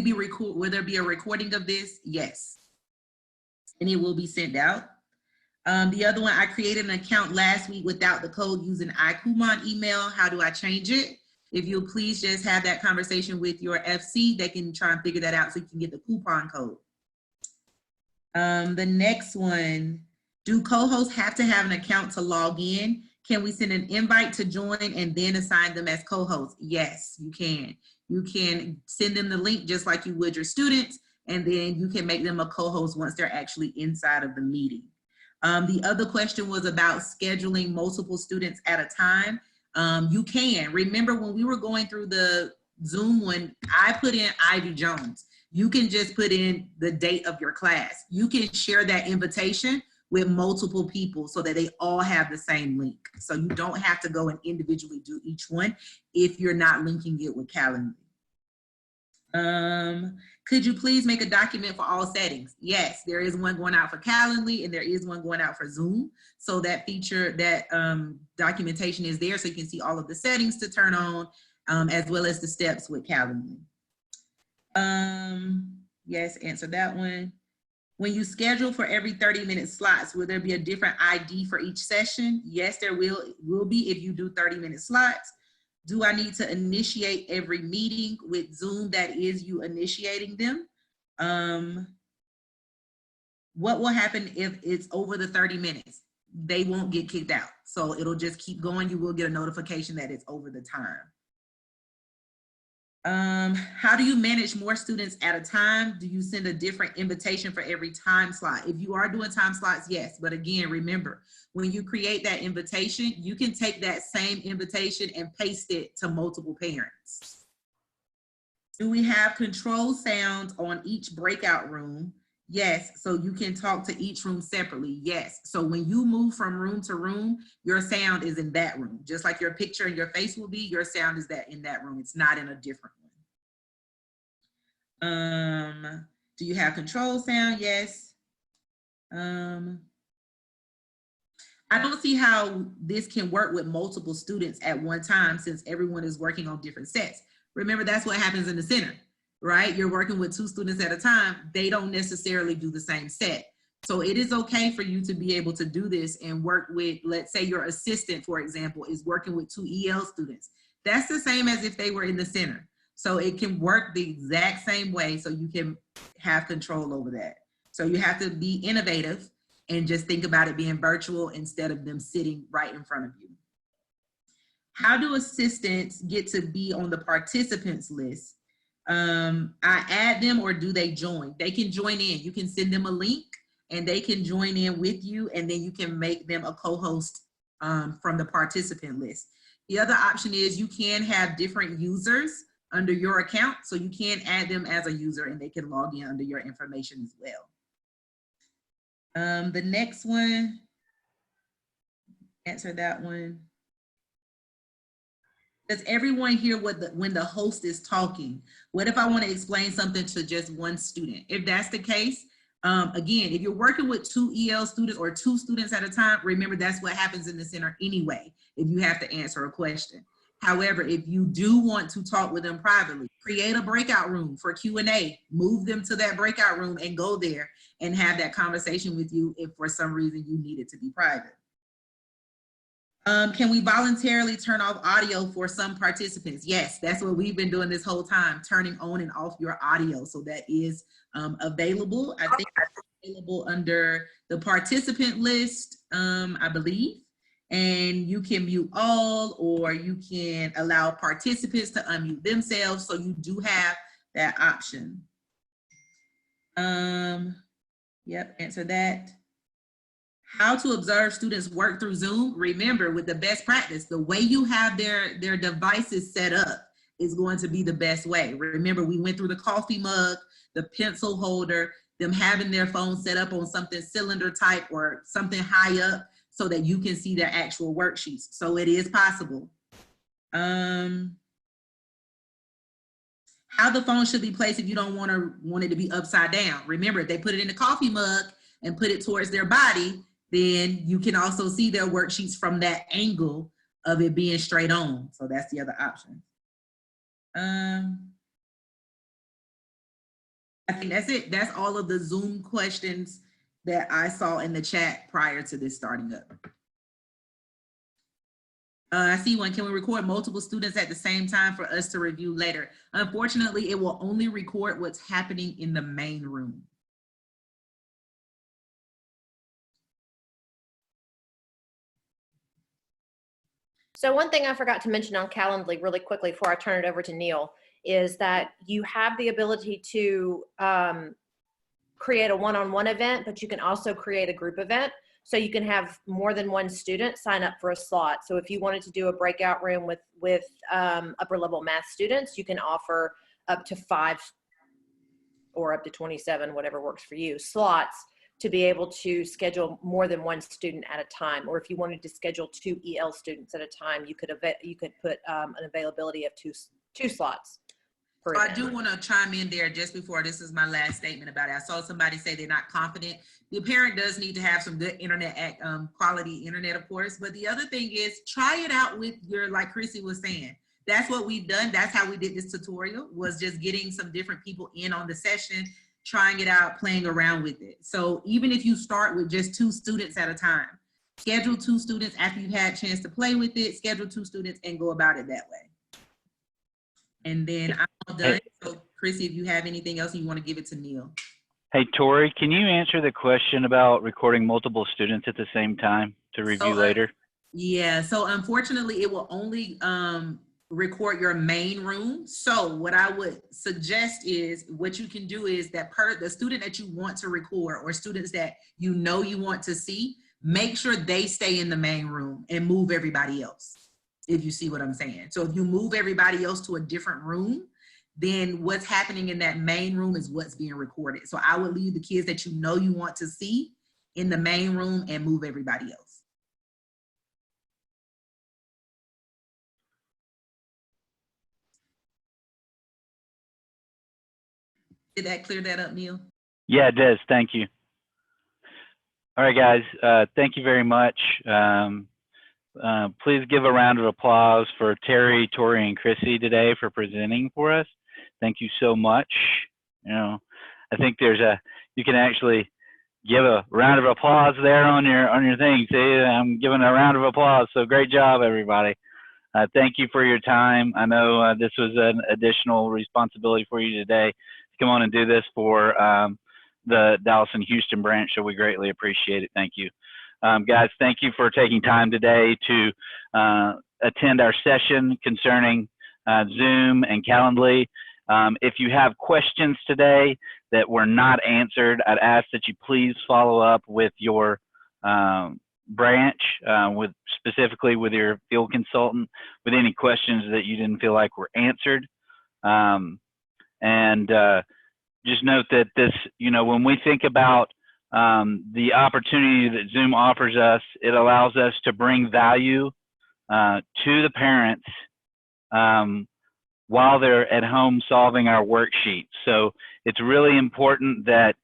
there be a recording of this? Yes. And it will be sent out. The other one, I created an account last week without the code using iKumon email. How do I change it? If you'll please just have that conversation with your FC, they can try and figure that out so you can get the coupon code. The next one, do co-hosts have to have an account to log in? Can we send an invite to join and then assign them as co-hosts? Yes, you can. You can send them the link just like you would your students, and then you can make them a co-host once they're actually inside of the meeting. The other question was about scheduling multiple students at a time. You can. Remember when we were going through the Zoom one, I put in Ivy Jones. You can just put in the date of your class. You can share that invitation with multiple people so that they all have the same link. So you don't have to go and individually do each one if you're not linking it with Calendly. Could you please make a document for all settings? Yes, there is one going out for Calendly and there is one going out for Zoom. So that feature, that documentation is there so you can see all of the settings to turn on, as well as the steps with Calendly. Yes, answer that one. When you schedule for every 30-minute slots, will there be a different ID for each session? Yes, there will be if you do 30-minute slots. Do I need to initiate every meeting with Zoom? That is you initiating them. What will happen if it's over the 30 minutes? They won't get kicked out. So it'll just keep going. You will get a notification that it's over the time. How do you manage more students at a time? Do you send a different invitation for every time slot? If you are doing time slots, yes. But again, remember, when you create that invitation, you can take that same invitation and paste it to multiple parents. Do we have control sound on each breakout room? Yes, so you can talk to each room separately, yes. So when you move from room to room, your sound is in that room. Just like your picture and your face will be, your sound is in that room. It's not in a different one. Do you have control sound? Yes. I don't see how this can work with multiple students at one time since everyone is working on different sets. Remember, that's what happens in the center. Right? You're working with 2 students at a time. They don't necessarily do the same set. So it is okay for you to be able to do this and work with, let's say your assistant, for example, is working with 2 EL students. That's the same as if they were in the center. So it can work the exact same way so you can have control over that. So you have to be innovative and just think about it being virtual instead of them sitting right in front of you. How do assistants get to be on the participants list? I add them or do they join? They can join in. You can send them a link and they can join in with you, and then you can make them a co-host from the participant list. The other option is you can have different users under your account, so you can add them as a user and they can log in under your information as well. The next one, answer that one. Does everyone hear when the host is talking? What if I want to explain something to just one student? If that's the case, again, if you're working with 2 EL students or 2 students at a time, remember that's what happens in the center anyway, if you have to answer a question. However, if you do want to talk with them privately, create a breakout room for Q&A, move them to that breakout room and go there and have that conversation with you if for some reason you need it to be private. Can we voluntarily turn off audio for some participants? Yes, that's what we've been doing this whole time, turning on and off your audio. So that is available. I think it's available under the participant list, I believe. And you can mute all, or you can allow participants to unmute themselves. So you do have that option. Yep, answer that. How to observe students work through Zoom. Remember, with the best practice, the way you have their devices set up is going to be the best way. Remember, we went through the coffee mug, the pencil holder, them having their phone set up on something cylinder type or something high up so that you can see their actual worksheets. So it is possible. How the phone should be placed if you don't want it to be upside down. Remember, if they put it in the coffee mug and put it towards their body, then you can also see their worksheets from that angle of it being straight on. So that's the other option. I think that's it. That's all of the Zoom questions that I saw in the chat prior to this starting up. I see one. Can we record multiple students at the same time for us to review later? Unfortunately, it will only record what's happening in the main room. So one thing I forgot to mention on Calendly really quickly before I turn it over to Neil is that you have the ability to create a one-on-one event, but you can also create a group event. So you can have more than one student sign up for a slot. So if you wanted to do a breakout room with upper level math students, you can offer up to 5 or up to 27, whatever works for you, slots to be able to schedule more than one student at a time. Or if you wanted to schedule 2 EL students at a time, you could put an availability of two slots. So I do want to chime in there just before, this is my last statement about it. I saw somebody say they're not confident. The parent does need to have some good internet, quality internet, of course. But the other thing is, try it out with your, like Chrissy was saying. That's what we've done. That's how we did this tutorial, was just getting some different people in on the session, trying it out, playing around with it. So even if you start with just 2 students at a time, schedule 2 students after you've had a chance to play with it, schedule 2 students and go about it that way. And then I'm all done. So Chrissy, if you have anything else and you want to give it to Neil. Hey, Tori, can you answer the question about recording multiple students at the same time to review later? Yeah, so unfortunately it will only record your main room. So what I would suggest is, what you can do is that the student that you want to record, or students that you know you want to see, make sure they stay in the main room and move everybody else, if you see what I'm saying. So if you move everybody else to a different room, then what's happening in that main room is what's being recorded. So I would leave the kids that you know you want to see in the main room and move everybody else. Did that clear that up, Neil? Yeah, it does. Thank you. All right, guys. Thank you very much. Please give a round of applause for Terry, Tori, and Chrissy today for presenting for us. Thank you so much. You know, I think you can actually give a round of applause there on your thing. See, I'm giving a round of applause. So great job, everybody. Thank you for your time. I know this was an additional responsibility for you today to come on and do this for the Dallas and Houston branch. So we greatly appreciate it. Thank you. Guys, thank you for taking time today to attend our session concerning Zoom and Calendly. If you have questions today that were not answered, I'd ask that you please follow up with your branch, specifically with your field consultant, with any questions that you didn't feel like were answered. Just note that this, when we think about the opportunity that Zoom offers us, it allows us to bring value to the parents while they're at home solving our worksheets. So it's really important that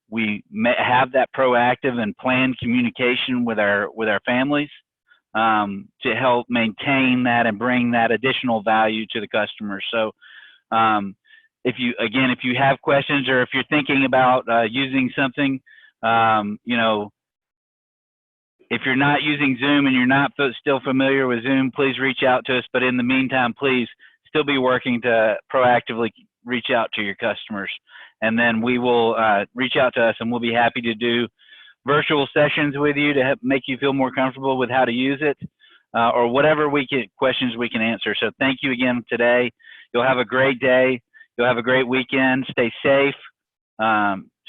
we have that proactive and planned communication with our families to help maintain that and bring that additional value to the customers. So if you have questions, or if you're thinking about using something, if you're not using Zoom and you're not still familiar with Zoom, please reach out to us. But in the meantime, please still be working to proactively reach out to your customers. And then we will reach out to us, and we'll be happy to do virtual sessions with you to make you feel more comfortable with how to use it, or whatever questions we can answer. So thank you again today. You'll have a great day. You'll have a great weekend. Stay safe.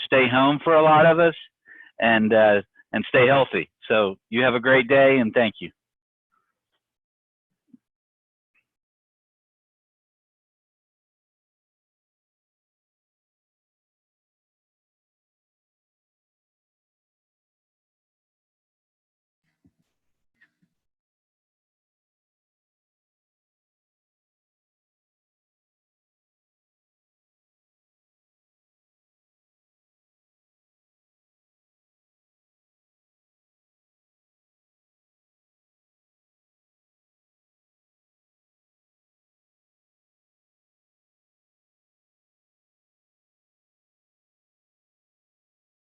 Stay home for a lot of us, and stay healthy. So you have a great day, and thank you.